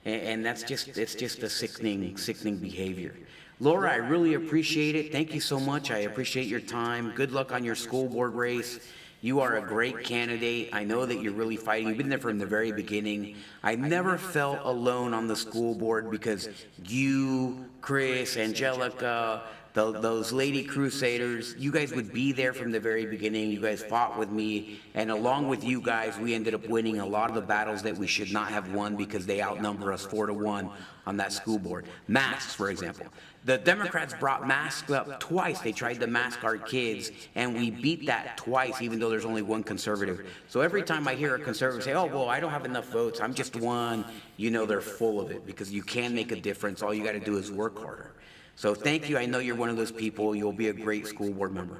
And it's just a sickening behavior. Laura, I really appreciate it. Thank you so much. I appreciate your time. Good luck on your school board race. You are a great candidate. I know that you're really fighting. You've been there from the very beginning. I never felt alone on the school board because you, Chris, Angelica, those lady crusaders, you guys would be there from the very beginning. You guys fought with me, and along with you guys, we ended up winning a lot of the battles that we should not have won because they outnumber us 4-1 on that school board. Masks, for example. The Democrats brought masks up twice. They tried to mask our kids, and we beat that twice, even though there's only one conservative. So every time I hear a conservative say, oh, well, I don't have enough votes, I'm just one, you know they're full of it, because you can make a difference. All you got to do is work harder. So thank you. I know you're one of those people. You'll be a great school board member.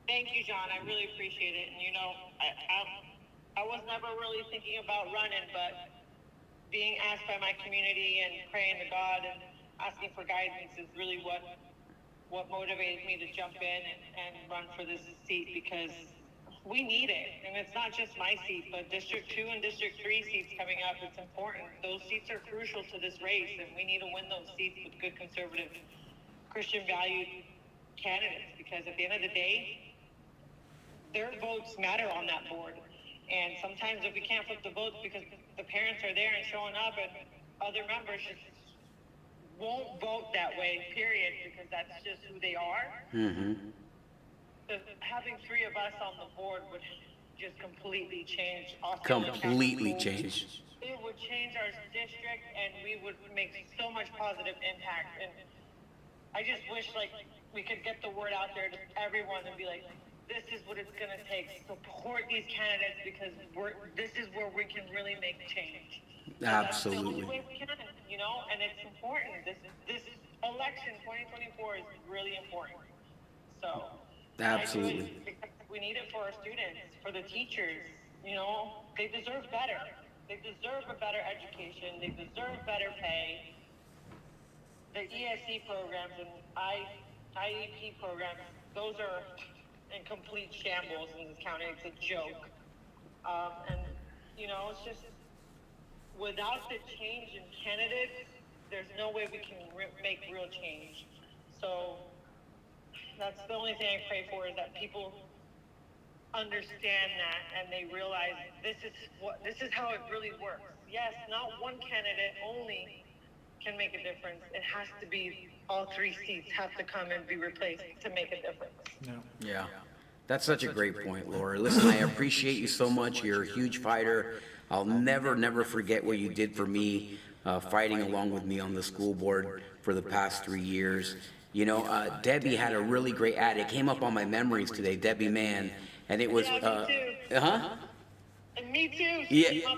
Thank you, John. I really appreciate it. And, you know, I was never really thinking about running, but being asked by my community and praying to God and asking for guidance is really what motivated me to jump in and run for this seat, because we need it. And it's not just my seat, but District 2 and District 3 seats coming up. It's important. Those seats are crucial to this race, and we need to win those seats with good conservative, Christian valued candidates, because at the end of the day, their votes matter on that board. And sometimes if we can't flip the votes because the parents are there and showing up, and other members just won't vote that way, period, because that's just who they are. Mm-hmm. Having 3 of us on the board would just completely change. Completely change. It would change our district, and we would make so much positive impact. And I just wish, like, we could get the word out there to everyone and be like, this is what it's going to take. Support these candidates, because this is where we can really make change. Absolutely. That's the only way we can, you know, and it's important. This election, 2024, is really important. So. Absolutely. We need it for our students, for the teachers. You know, they deserve better. They deserve a better education. They deserve better pay. The ESE programs and IEP programs, those are in complete shambles in this county. It's a joke. And, you know, it's just, without the change in candidates, there's no way we can make real change. So that's the only thing I pray for, is that people understand that and they realize this is how it really works. Yes, not one candidate only can make a difference. It has to be all 3 seats have to come and be replaced to make a difference. Yeah. That's such a great point, Laura. Listen, I appreciate you so much. You're a huge fighter. I'll never forget what you did for me, fighting along with me on the school board for the past 3 years. You know, Debbie had a really great ad. It came up on my memories today, Debbie Mann, and it was, me too. And me too. Yeah.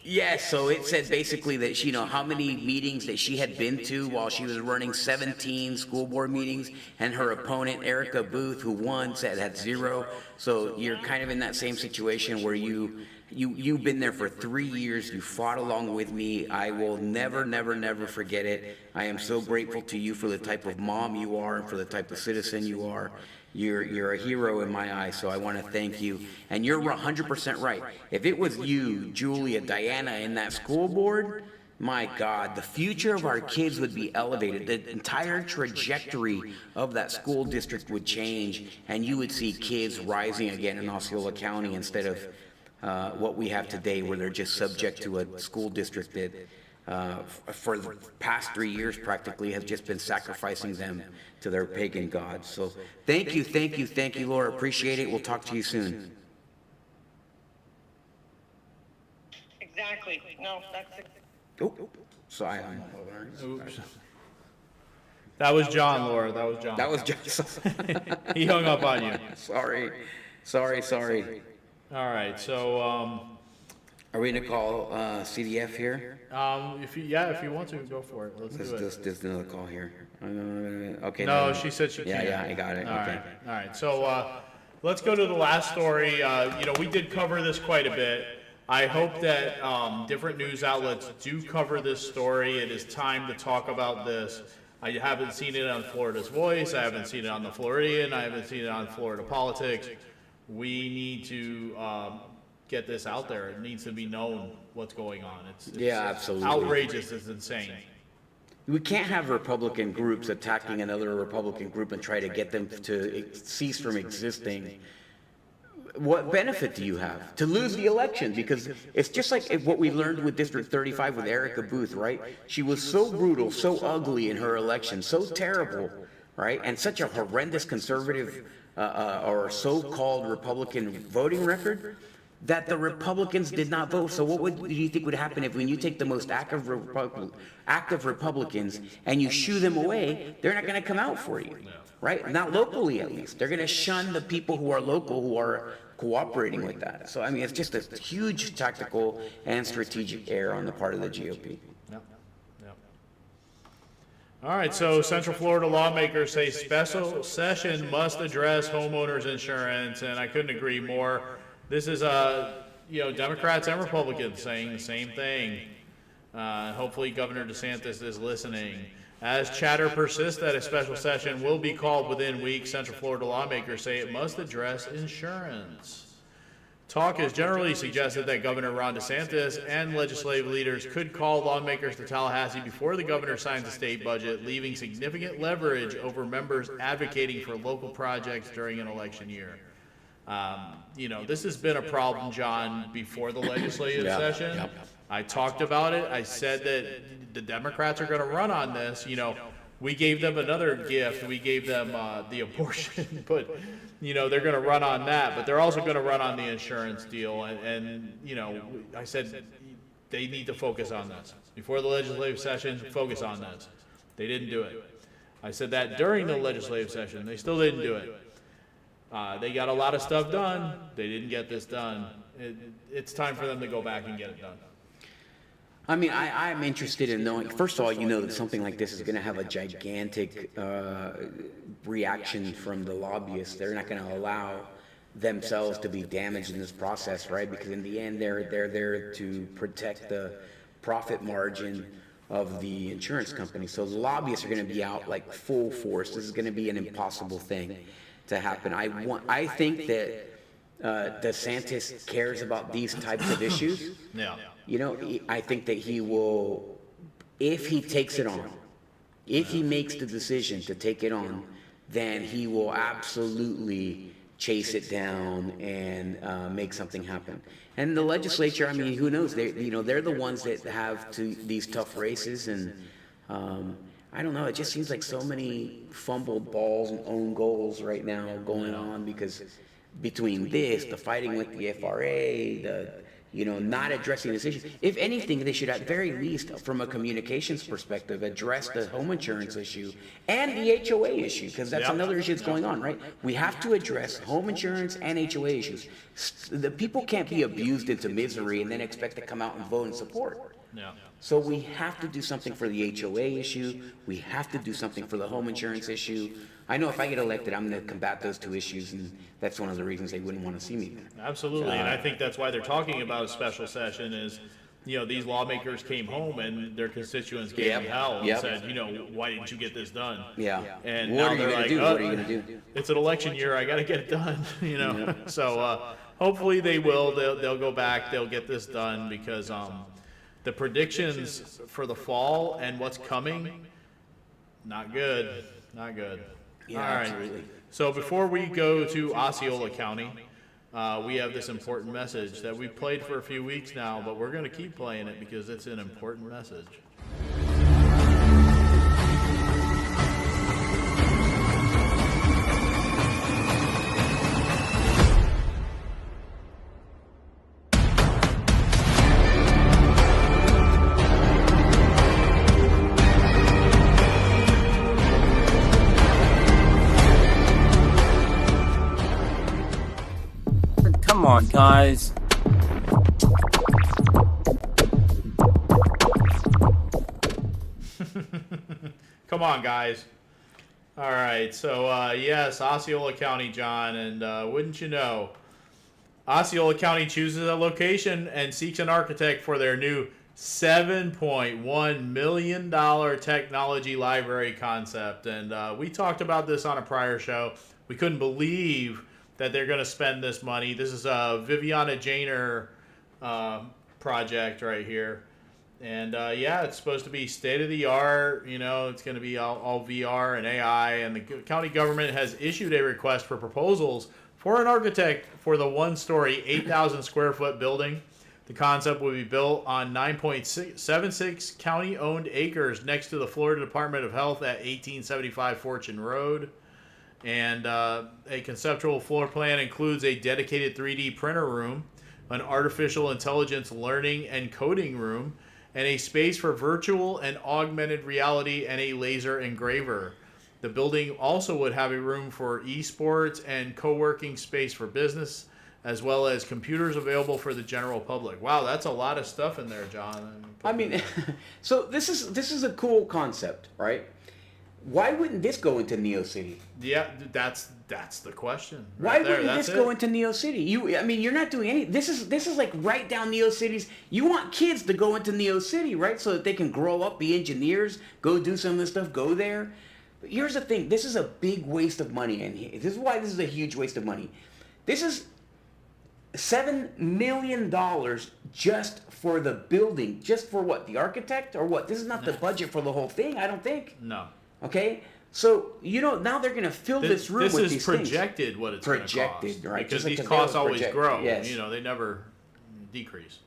Yeah, so it said basically that she, you know, how many meetings that she had been to while she was running 17 school board meetings, and her opponent, Erica Booth, who won, said had 0. So you're kind of in that same situation where you've been there for 3 years. You fought along with me. I will never forget it. I am so grateful to you for the type of mom you are and for the type of citizen you are. You're a hero in my eyes, so I want to thank you. And you're 100% right. If it was you, Julia, Diana, in that school board, my God, the future of our kids would be elevated. The entire trajectory of that school district would change, and you would see kids rising again in Osceola County instead of what we have today, where they're just subject to a school district that for the past 3 years practically has just been sacrificing them to their pagan gods. So thank you, Laura. Appreciate it. We'll talk to you soon. Exactly. No, that's it. Oh, sorry. That was John, Laura. That was John. That was John. He hung up on you. Sorry. All right. So Are we gonna call CDF here? If you want to, go for it. Let's do it. There's another call here. Okay. No, she said she can't. Yeah, I got it. All Okay. right. So let's go to the last story. We did cover this quite a bit. I hope that different news outlets do cover this story. It is time to talk about this. I haven't seen it on Florida's Voice. I haven't seen it on the Floridian. I haven't seen it on Florida Politics. We need to get this out there. It needs to be known what's going on. It's absolutely outrageous. It's insane. We can't have Republican groups attacking another Republican group and try to get them to cease from existing. What benefit do you have to lose the election? Because it's just like what we learned with District 35 with Erica Booth, right? She was so brutal, so ugly in her election, so terrible, right? And such a horrendous conservative or so-called Republican voting record that the Republicans did not vote. So what do you think would happen if when you take the most active Republicans and you shoo them away, they're not going to come out for you, right? Not locally, at least. They're going to shun the people who are local, who are cooperating with that. So, I mean, it's just a huge tactical and strategic error on the part of the GOP. All right, so Central Florida lawmakers say special session must address homeowners insurance, and I couldn't agree more. This is, Democrats and Republicans saying the same thing. Hopefully Governor DeSantis is listening. As chatter persists that a special session will be called within weeks, Central Florida lawmakers say it must address insurance. Talk has generally suggested that Governor Ron DeSantis and legislative leaders could call lawmakers to Tallahassee before the governor signs the state budget, leaving significant leverage over members advocating for local projects during an election year. This has been a problem, John, before the legislative session. I talked about it. I said that the Democrats are going to run on this. We gave them another gift. We gave them the abortion, but they're going to run on that. But they're also going to run on the insurance deal. And I said they need to focus on this before the legislative session. Focus on this. They didn't do it. I said that during the legislative session. They still didn't do it. They got a lot of stuff done. They didn't get this done. It's time for them to go back and get it done. I mean, I'm interested in knowing, first of all, that something like this is going to have a gigantic reaction from the lobbyists. They're not going to allow themselves to be damaged in this process, right? Because in the end, they're there to protect the profit margin of the insurance company. So the lobbyists are going to be out like full force. This is going to be an impossible thing to happen. I think that DeSantis cares about these types of issues. I think that he will, if he takes it on, if he makes the decision to take it on, then he will absolutely chase it down and make something happen. And the legislature, I mean, who knows? They're the ones that have these tough races, and I don't know. It just seems like so many fumbled balls and own goals right now going on, because between this, the fighting with the FRA, not addressing this issue. If anything, they should at very least, from a communications perspective, address the home insurance issue and the HOA issue, because that's another issue that's going on, right? We have to address home insurance and HOA issues. The people can't be abused into misery and then expect to come out and vote in support. So we have to do something for the HOA issue. We have to do something for the home insurance issue. I know if I get elected, I'm going to combat those two issues, and that's one of the reasons they wouldn't want to see me there. Absolutely, and I think that's why they're talking about a special session is, these lawmakers came home and their constituents gave them hell and said, why didn't you get this done? And now they're like, what are you going to do? It's an election year. I got to get it done, So hopefully they will. They'll go back. They'll get this done, because the predictions for the fall and what's coming, not good. Not good. Yeah, all right. absolutely. So before we go to Osceola County, we have this important message that we've played for a few weeks now, but we're going to keep playing it because it's an important message. Come on, guys. Come on, guys. All right, so yes, Osceola County, John, and wouldn't you know, Osceola County chooses a location and seeks an architect for their new $7.1 million technology library concept. And we talked about this on a prior show. We couldn't believe that they're going to spend this money. This is a Viviana Janer project right here. And yeah, it's supposed to be state-of-the-art. You know, it's going to be all VR and AI. And the county government has issued a request for proposals for an architect for the one-story, 8,000 square foot building. The concept will be built on 9.76 county-owned acres next to the Florida Department of Health at 1875 Fortune Road. And a conceptual floor plan includes a dedicated 3D printer room, an artificial intelligence learning and coding room, and a space for virtual and augmented reality and a laser engraver. The building also would have a room for esports and co-working space for business, as well as computers available for the general public. Wow, that's a lot of stuff in there, John. I mean, so this is a cool concept, right? Why wouldn't this go into Neo City? Yeah, that's the question. Why wouldn't this go into Neo City? I mean, you're not doing any. This is like right down Neo City's. You want kids to go into Neo City, right? So that they can grow up, be engineers, go do some of this stuff, go there. But here's the thing: this is a big waste of money, and this is why this is a huge waste of money. This is $7 million just for the building, just for what? The architect or what? This is not the budget for the whole thing. I don't think. No. Okay, so now they're going to fill this room with these things. This is projected what it's going to cost. Projected, right? Because these costs always grow. Yes. You know, they never decrease.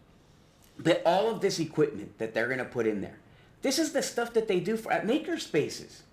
But all of this equipment that they're going to put in there, this is the stuff that they do at maker spaces.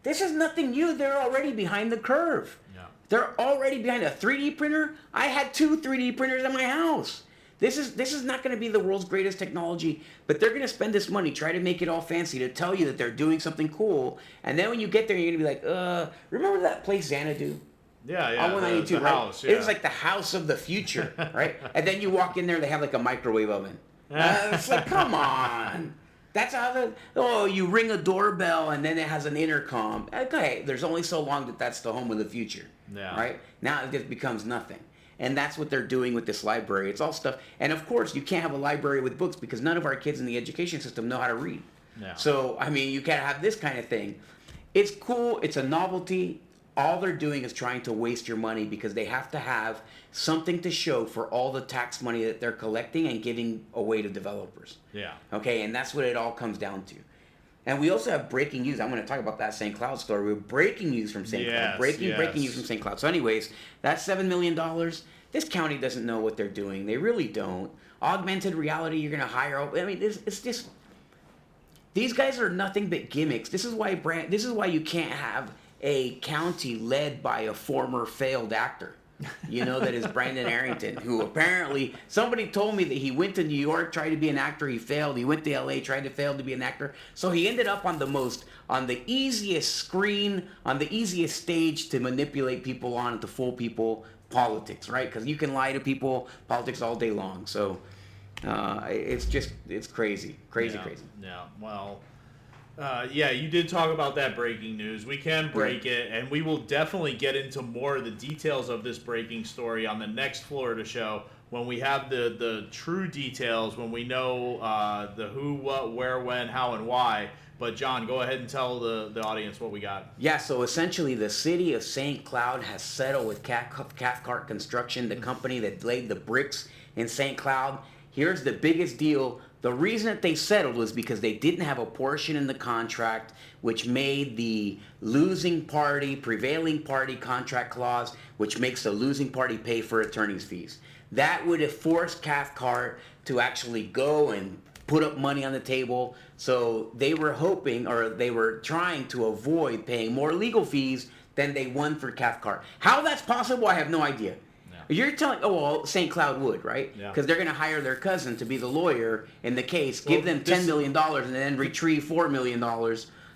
This is nothing new. They're already behind the curve. Yeah. They're already behind a 3D printer. I had 2 3D printers in my house. This is not going to be the world's greatest technology, but they're going to spend this money, try to make it all fancy to tell you that they're doing something cool. And then when you get there, you're going to be like, remember that place Xanadu? Yeah, On 192, the right? house, yeah. It was like the house of the future, right? And then you walk in there, they have like a microwave oven. It's like, come on. That's how you ring a doorbell and then it has an intercom. Okay, there's only so long that's the home of the future, right? Now it just becomes nothing. And that's what they're doing with this library. It's all stuff. And of course, you can't have a library with books because none of our kids in the education system know how to read. Yeah. So, I mean, you can't have this kind of thing. It's cool. It's a novelty. All they're doing is trying to waste your money because they have to have something to show for all the tax money that they're collecting and giving away to developers. Yeah. Okay, and that's what it all comes down to. And we also have breaking news. I'm going to talk about that St. Cloud story. We have breaking news from St. Cloud. Breaking news from St. Cloud. So anyways, that's $7 million. This county doesn't know what they're doing. They really don't. Augmented reality, you're going to hire. I mean, it's just... These guys are nothing but gimmicks. This is why you can't have a county led by a former failed actor. You know, that is Brandon Arrington, who apparently, somebody told me that he went to New York, tried to be an actor, he failed. He went to LA, tried to fail to be an actor. So he ended up on the easiest screen, on the easiest stage to manipulate people on, to fool people, politics, right? Because you can lie to people, politics all day long. So it's crazy. Crazy. Yeah, well... yeah, you did talk about that breaking news. We can break it, and we will definitely get into more of the details of this breaking story on the next Florida show when we have the true details, when we know the who, what, where, when, how, and why. But, John, go ahead and tell the audience what we got. Yeah, so essentially the city of St. Cloud has settled with Cathcart Construction, the company that laid the bricks in St. Cloud. Here's the biggest deal. The reason that they settled was because they didn't have a portion in the contract which made the losing party, prevailing party contract clause, which makes the losing party pay for attorney's fees. That would have forced Cathcart to actually go and put up money on the table. So they were hoping, or they were trying to avoid paying more legal fees than they won for Cathcart. How that's possible, I have no idea. You're telling, St. Cloud would, right? Yeah. Because they're going to hire their cousin to be the lawyer in the case, give them $10 million, and then retrieve $4 million.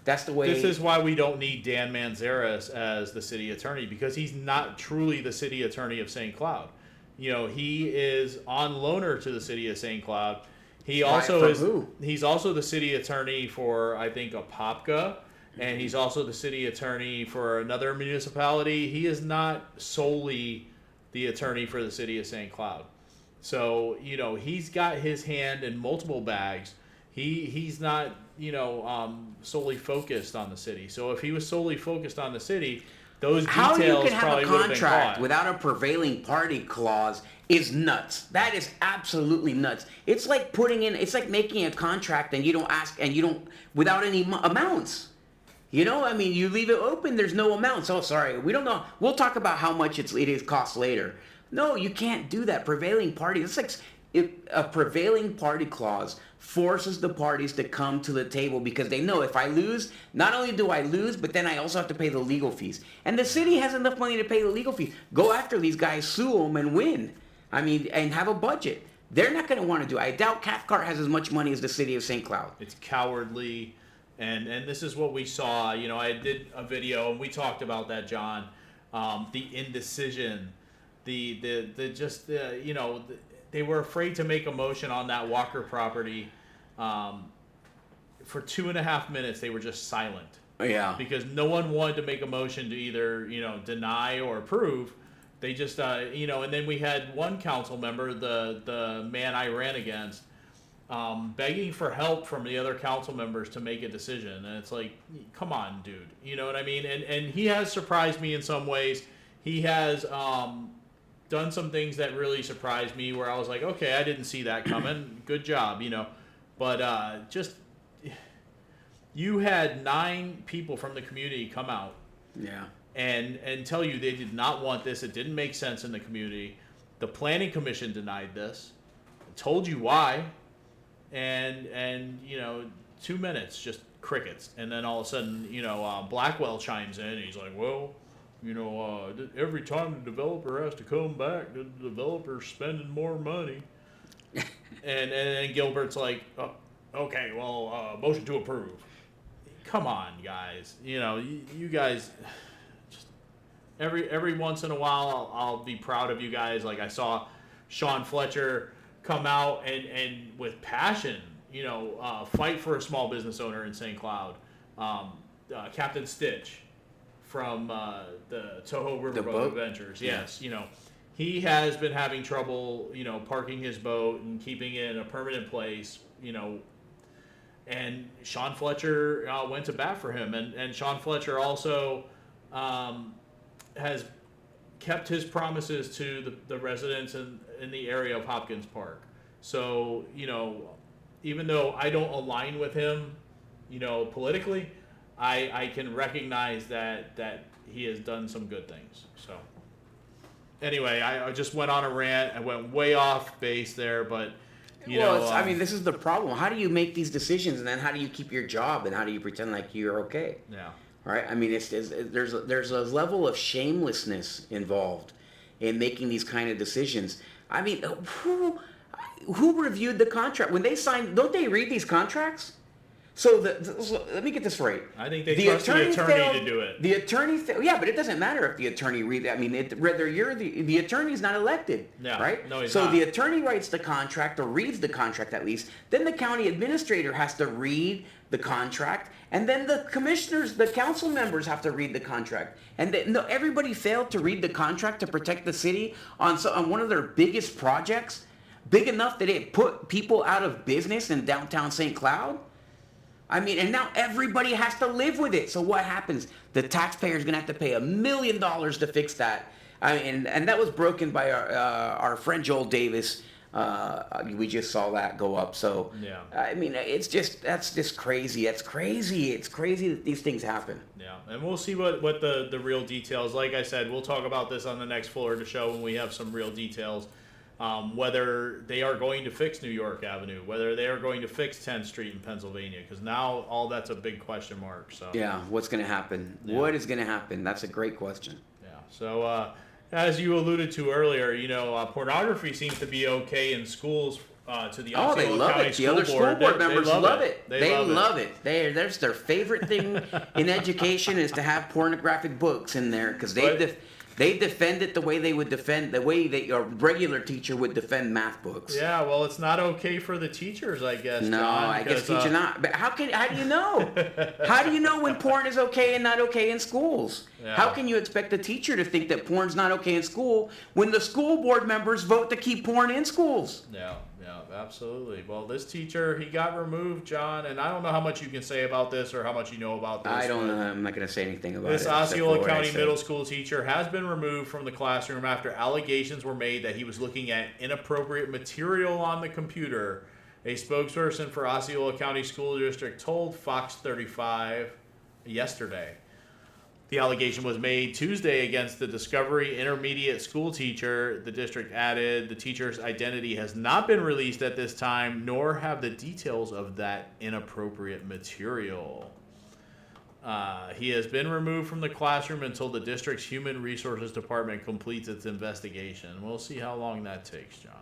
That's the way. This is why we don't need Dan Manzares as the city attorney, because he's not truly the city attorney of St. Cloud. You know, he is on loaner to the city of St. Cloud. He also is. He's also the city attorney for, I think, Apopka. and he's also the city attorney for another municipality. He is not solely the attorney for the city of St. Cloud. So, he's got his hand in multiple bags. He's not, solely focused on the city. So if he was solely focused on the city, those How details you can probably have a would have been contract caught. without a prevailing party clause is nuts. That is absolutely nuts. It's like making a contract and you don't ask, and you don't, without any amounts. You leave it open, there's no amounts. Oh, sorry, we don't know. We'll talk about how much it is cost later. No, you can't do that. Prevailing party, it's like if a prevailing party clause forces the parties to come to the table because they know if I lose, not only do I lose, but then I also have to pay the legal fees. And the city has enough money to pay the legal fees. Go after these guys, sue them, and win. And have a budget. They're not going to want to do it. I doubt Cathcart has as much money as the city of St. Cloud. It's cowardly, and this is what we saw. I did a video, and we talked about that, John. The indecision, they were afraid to make a motion on that Walker property. For 2.5 minutes, they were just silent. Yeah. Because no one wanted to make a motion to either, deny or approve. They just, and then we had one council member, the man I ran against, begging for help from the other council members to make a decision. And it's like, come on, dude. You know what I mean? And he has surprised me in some ways. He has done some things that really surprised me where I was like, okay, I didn't see that coming. Good job, But you had 9 people from the community come out. Yeah. And tell you they did not want this. It didn't make sense in the community. The planning commission denied this. Told you why. And 2 minutes, just crickets. And then all of a sudden, Blackwell chimes in. And he's like, well, every time the developer has to come back, the developer's spending more money. and then Gilbert's like, oh, okay, well, motion to approve. Come on, guys. You guys... Every once in a while, I'll be proud of you guys. Like I saw Sean Fletcher come out and with passion, fight for a small business owner in St. Cloud. Captain Stitch from the Toho Riverboat Adventures. Yes, he has been having trouble, parking his boat and keeping it in a permanent place, and Sean Fletcher went to bat for him. And Sean Fletcher also... has kept his promises to the residents in the area of Hopkins Park. So, even though I don't align with him, politically, I can recognize that he has done some good things. So, anyway, I just went on a rant. I went way off base there, but, this is the problem. How do you make these decisions, and then how do you keep your job, and how do you pretend like you're okay? Yeah. Right? There's a level of shamelessness involved in making these kind of decisions. Who reviewed the contract? When they sign, don't they read these contracts? So let me get this right. I think they trust the attorney to do it. The attorney yeah, but it doesn't matter if the attorney reads it. Whether you're the attorney's not elected, right? No, he's not. So the attorney writes the contract or reads the contract at least. Then the county administrator has to read the contract, and then the commissioners, the council members have to read the contract. And everybody failed to read the contract to protect the city on one of their biggest projects, big enough that it put people out of business in downtown St. Cloud. And now everybody has to live with it. So what happens? The taxpayer's going to have to pay $1 million to fix that. And that was broken by our friend Joel Davis. We just saw that go up. So, yeah. That's just crazy. It's crazy. It's crazy that these things happen. Yeah, and we'll see what the real details. Like I said, we'll talk about this on the next Florida show when we have some real details. Whether they are going to fix New York Avenue, whether they are going to fix 10th Street in Pennsylvania, because now all that's a big question mark. So yeah, what's going to happen? Yeah. What is going to happen? That's a great question. Yeah. So as you alluded to earlier, pornography seems to be okay in schools. To the Osceola they love County it. The other school board members love it. They love it. That's their favorite thing in education is to have pornographic books in there because They defend it the way they would defend, the way that a regular teacher would defend math books. Yeah, well, it's not okay for the teachers, I guess, No, John. I guess teacher not. But how do you know? How do you know when porn is okay and not okay in schools? Yeah. How can you expect a teacher to think that porn's not okay in school when the school board members vote to keep porn in schools? Yeah, absolutely. Well, this teacher, he got removed, John, and I don't know how much you can say about this or how much you know about this. I don't know. I'm not going to say anything about it. This Osceola County middle school teacher has been removed from the classroom after allegations were made that he was looking at inappropriate material on the computer. A spokesperson for Osceola County School District told Fox 35 yesterday. The allegation was made Tuesday against the Discovery Intermediate School teacher. The district added the teacher's identity has not been released at this time, nor have the details of that inappropriate material. He has been removed from the classroom until the district's Human Resources Department completes its investigation. We'll see how long that takes, John.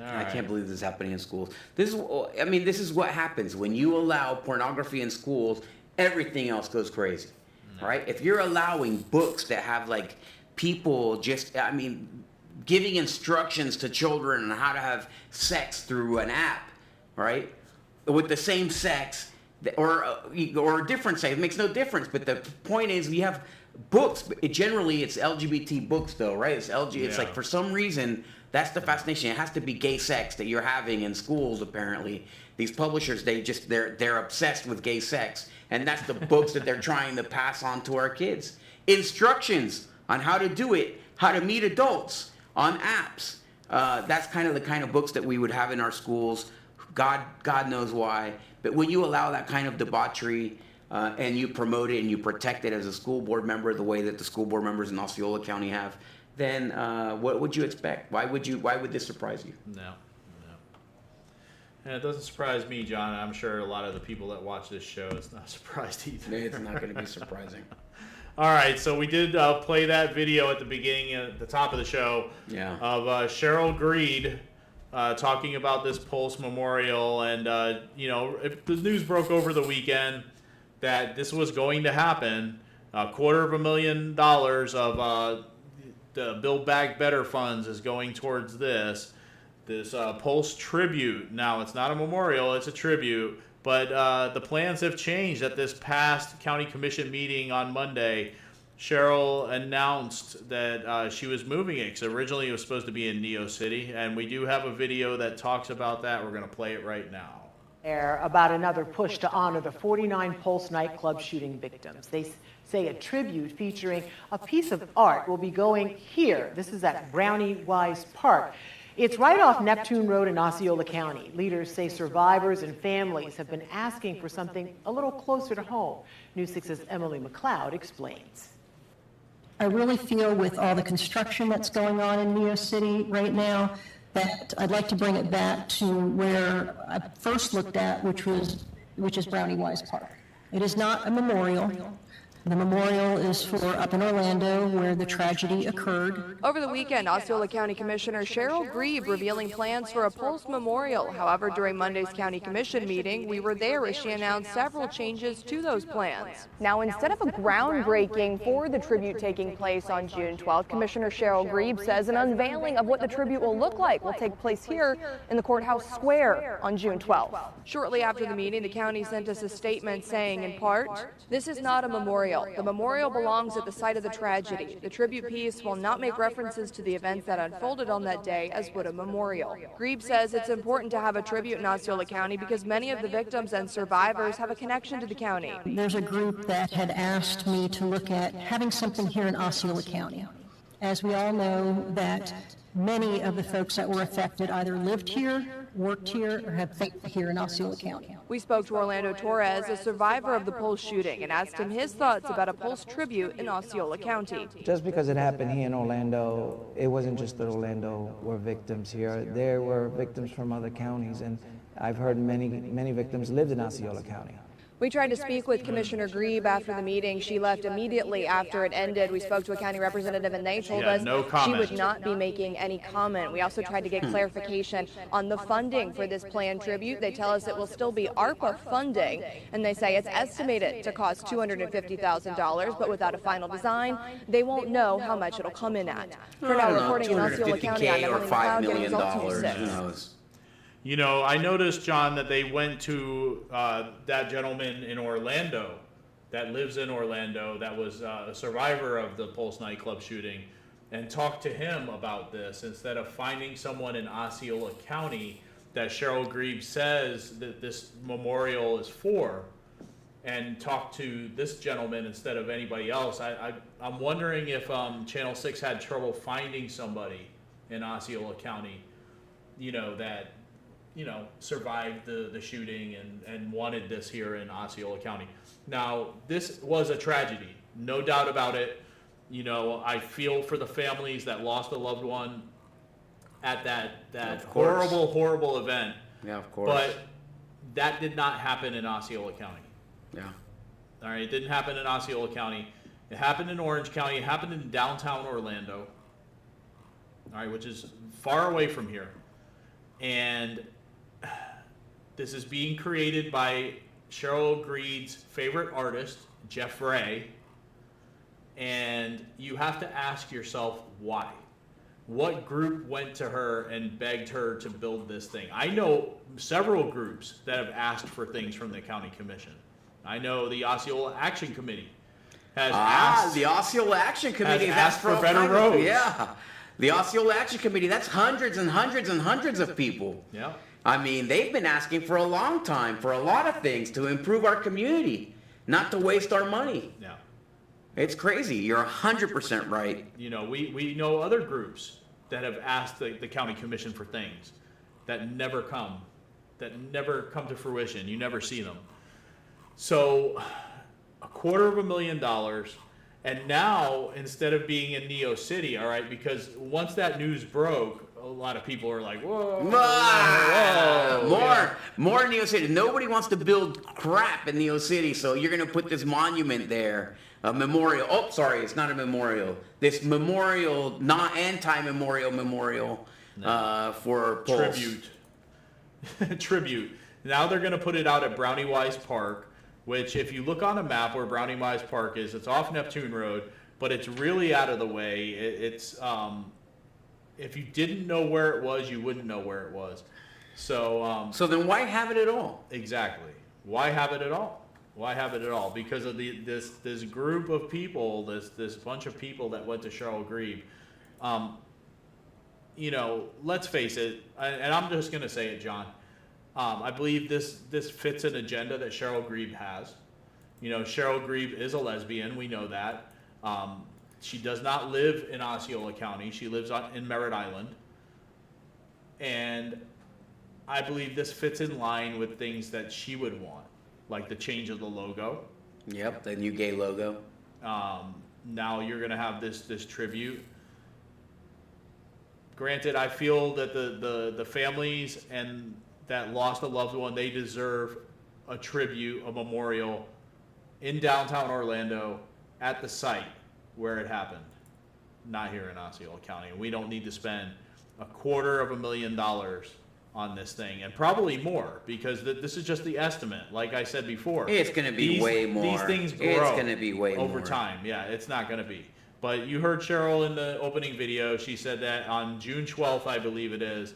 I can't believe this is happening in schools. This is what happens when you allow pornography in schools. Everything else goes crazy, right? If you're allowing books that have like people giving instructions to children on how to have sex through an app, right, with the same sex or different sex, it makes no difference. But the point is, we have books. Generally, it's LGBT books, though, right? It's It's like for some reason. That's the fascination. It has to be gay sex that you're having in schools, apparently. These publishers, they're obsessed with gay sex. And that's the books that they're trying to pass on to our kids. Instructions on how to do it, how to meet adults on apps. That's the kind of books that we would have in our schools. God knows why. But when you allow that kind of debauchery and you promote it and you protect it as a school board member the way that the school board members in Osceola County have, then what would you expect? Why would this surprise you? No. And it doesn't surprise me, John. I'm sure a lot of the people that watch this show, it's not surprised either. It's not going to be surprising. All right, so we did play that video at the beginning, at the top of the show, of Cheryl Greed talking about this Pulse Memorial. And, if the news broke over the weekend that this was going to happen, $250,000 of the Build Back Better funds is going towards this Pulse tribute. Now, it's not a memorial, it's a tribute, but the plans have changed. At this past county commission meeting on Monday, Cheryl announced that she was moving it, because originally it was supposed to be in Neo City, and we do have a video that talks about that. We're going to play it right now. About another push to honor the 49 Pulse nightclub shooting victims. They say a tribute featuring a piece of art will be going here. This is at Brownie Wise Park. It's right off Neptune Road in Osceola County. Leaders say survivors and families have been asking for something a little closer to home. News 6's Emily McLeod explains. I really feel with all the construction that's going on in Neo City right now that I'd like to bring it back to where I first looked at, which is Brownie Wise Park. It is not a memorial. The memorial is for up in Orlando where the tragedy occurred. Over the weekend, Osceola County Commissioner Cheryl Greed revealing plans for a Pulse Memorial. However, during Monday's County Commission meeting, we were there as she announced several changes to those plans. Now, instead of a groundbreaking for the tribute taking place on June 12th, Commissioner Cheryl Greed says an unveiling of what the tribute will look like will take place here in the courthouse square on June 12th. Shortly after the meeting, the county sent us a statement saying, in part, "This is not a memorial. The memorial belongs at the site of the tragedy. The tribute piece will not make references to the events that unfolded on that day as would a memorial." Grebe says it's important to have a tribute in Osceola County because many of the victims and survivors have a connection to the county. There's a group that had asked me to look at having something here in Osceola County. As we all know that many of the folks that were affected either lived here, worked here, or have faith here in Osceola County. We spoke to Orlando Torres, a survivor of the Pulse shooting, and asked him his thoughts about a Pulse tribute in Osceola County. Just because it happened here in Orlando, it wasn't just that Orlando were victims here. There were victims from other counties, and I've heard many victims lived in Osceola County. We tried to speak with Commissioner Grebe after the meeting. She left immediately after it ended. We spoke to a county representative and they told us she would not be making any comment. We also tried to get clarification on the funding for this planned tribute. They tell us it will still be ARPA funding, and they say it's estimated to cost $250,000, but without a final design, they won't know how much it'll come in at. For now, reporting in Osceola County, I'm Emily McLeod, getting Results News 6. Who knows? You know, I noticed, John, that they went to that gentleman in Orlando that lives in Orlando that was a survivor of the Pulse nightclub shooting and talked to him about this instead of finding someone in Osceola County that Cheryl Grebe says that this memorial is for, and talk to this gentleman instead of anybody else. I'm wondering if Channel 6 had trouble finding somebody in Osceola County, that survived the shooting and wanted this here in Osceola County. Now, this was a tragedy, no doubt about it. I feel for the families that lost a loved one at that horrible event. Yeah, of course. But that did not happen in Osceola County. Yeah. All right, it didn't happen in Osceola County. It happened in Orange County. It happened in downtown Orlando, all right, which is far away from here. And this is being created by Cheryl Grebe's favorite artist, Jeff Ray. And you have to ask yourself why. What group went to her and begged her to build this thing? I know several groups that have asked for things from the county commission. I know the Osceola Action Committee has asked. The Osceola Action Committee has asked for better roads. Yeah. The Osceola Action Committee, that's hundreds and hundreds and hundreds of people. Yeah. I mean, they've been asking for a long time for a lot of things to improve our community, not to waste our money. Yeah. It's crazy. You're 100% right. We know other groups that have asked the county commission for things that never come to fruition. You never see them. So $250,000. And now, instead of being in Neo City, all right, because once that news broke, a lot of people are like, whoa. More Neo City. Nobody wants to build crap in Neo City, so you're going to put this monument there, a memorial. Oh, sorry, it's not a memorial. This memorial, not anti-memorial for Pulse. Tribute. Now they're going to put it out at Brownie Wise Park, which if you look on a map where Brownie Wise Park is, it's off Neptune Road, but it's really out of the way. It's if you didn't know where it was, you wouldn't know where it was. So then why have it at all? Exactly. Why have it at all? Why have it at all? Because of this group of people, this bunch of people that went to Cheryl Grebe. Let's face it, and I'm just going to say it, John. I believe this fits an agenda that Cheryl Grebe has. Cheryl Grebe is a lesbian. We know that. She does not live in Osceola County. She lives in Merritt Island. And I believe this fits in line with things that she would want, like the change of the logo. Yep, the new gay logo. Now you're going to have this tribute. Granted, I feel that the families and that lost a loved one, they deserve a tribute, a memorial in downtown Orlando at the site where it happened, not here in Osceola County. We don't need to spend $250,000 on this thing, and probably more, because this is just the estimate. Like I said before, it's going to be way more. These things grow. It's going to be way over more. time. Yeah, it's not going to be. But you heard Cheryl in the opening video. She said that on June 12th, I believe it is,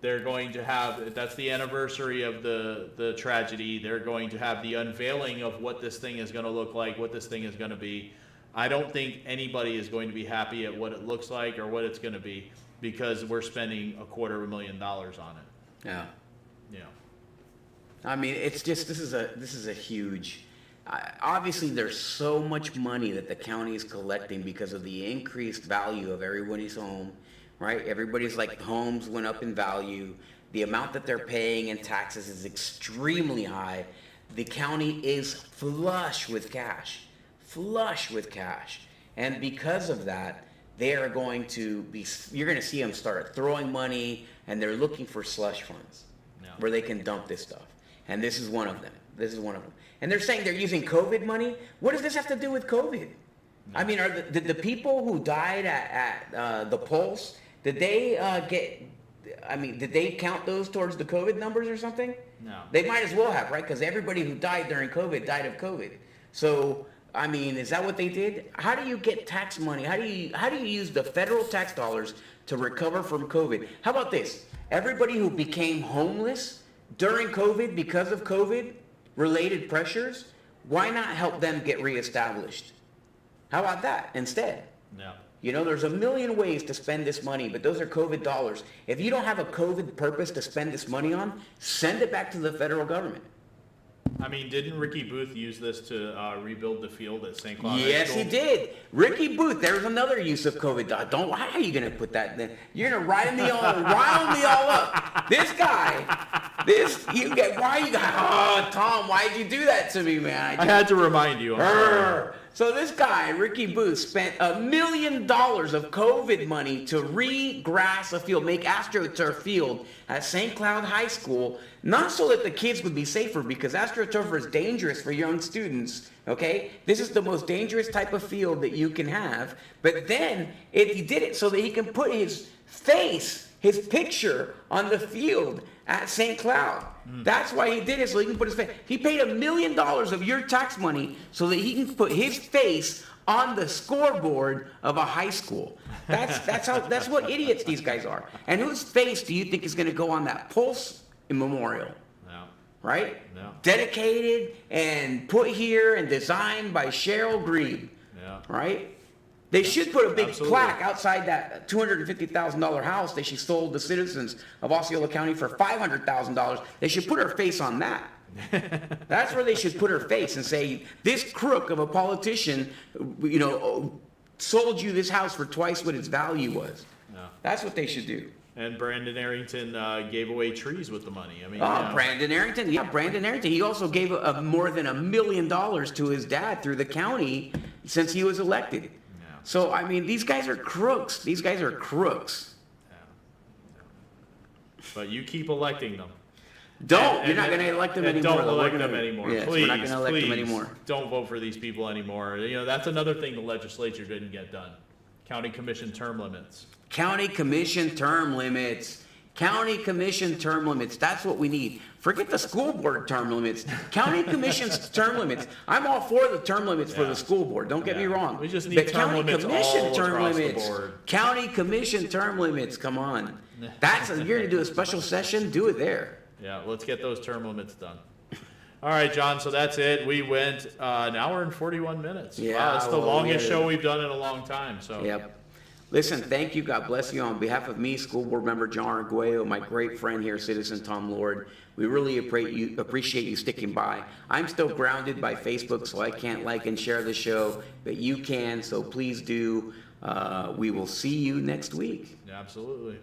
they're going to have, that's the anniversary of the tragedy. They're going to have the unveiling of what this thing is going to look like, what this thing is going to be. I don't think anybody is going to be happy at what it looks like or what it's going to be, because we're spending $250,000 on it. Yeah. Yeah. I mean, it's just, this is a huge, obviously there's so much money that the county is collecting because of the increased value of everybody's home, right? Everybody's homes went up in value. The amount that they're paying in taxes is extremely high. The county is flush with cash. And because of that, they are going to be, you're going to see them start throwing money, and they're looking for slush funds where they can dump this stuff. and this is one of them. And they're saying they're using COVID money. What does this have to do with COVID? I mean, are the people who died at the Pulse, did they did they count those towards the COVID numbers or something? No. They might as well have, right? Because everybody who died during COVID died of COVID. So, I mean, is that what they did? How do you get tax money? How do you use the federal tax dollars to recover from COVID? How about this? Everybody who became homeless during COVID because of COVID-related pressures, why not help them get reestablished? How about that instead? No. You know, there's a million ways to spend this money, but those are COVID dollars. If you don't have a COVID purpose to spend this money on, send it back to the federal government. I mean, didn't Ricky Booth use this to rebuild the field at St. Cloud? Yes, he did. Ricky Booth, there's another use of COVID. How are you going to put that in? You're going to rile me all up. This guy, Tom, why'd you do that to me, man? I had to remind you. So this guy, Ricky Booth, spent $1 million of COVID money to re-grass a field, make AstroTurf field at St. Cloud High School, not so that the kids would be safer, because AstroTurf is dangerous for young students, okay? This is the most dangerous type of field that you can have. But then he did it so that he can put his face, his picture on the field at St. Cloud. That's why he did it, so he can put his face. He paid $1 million of your tax money so that he can put his face on the scoreboard of a high school. That's what idiots these guys are. And whose face do you think is going to go on that Pulse memorial? No. Right? No. Dedicated and put here and designed by Cheryl Grebe. Yeah. Right? They should put a big plaque outside that $250,000 house that she sold the citizens of Osceola County for $500,000. They should put her face on that. That's where they should put her face and say, this crook of a politician, sold you this house for twice what its value was. No. That's what they should do. And Brandon Arrington gave away trees with the money. I mean, Brandon Arrington. Yeah, Brandon Arrington. He also gave more than $1 million to his dad through the county since he was elected. So, I mean, these guys are crooks. But you keep electing them. You're not going to elect them anymore. Don't elect them anymore. Yes, please, we're not going to elect them anymore. Don't vote for these people anymore. That's another thing the legislature didn't get done. County commission term limits. County commission term limits. That's what we need. Forget the school board term limits. County commission's term limits. I'm all for the term limits for the school board. Don't get me wrong. We just need term limits all across the board. County commission term limits. Come on. You're going to do a special session. Do it there. Yeah, let's get those term limits done. All right, John, so that's it. We went an hour and 41 minutes. Yeah, wow, it's the longest show we've done in a long time. So. Yep. Listen, thank you. God bless you. On behalf of me, School Board Member John Arguello, my great friend here, Citizen Tom Lord, we really appreciate you sticking by. I'm still grounded by Facebook, so I can't like and share the show, but you can, so please do. We will see you next week. Absolutely.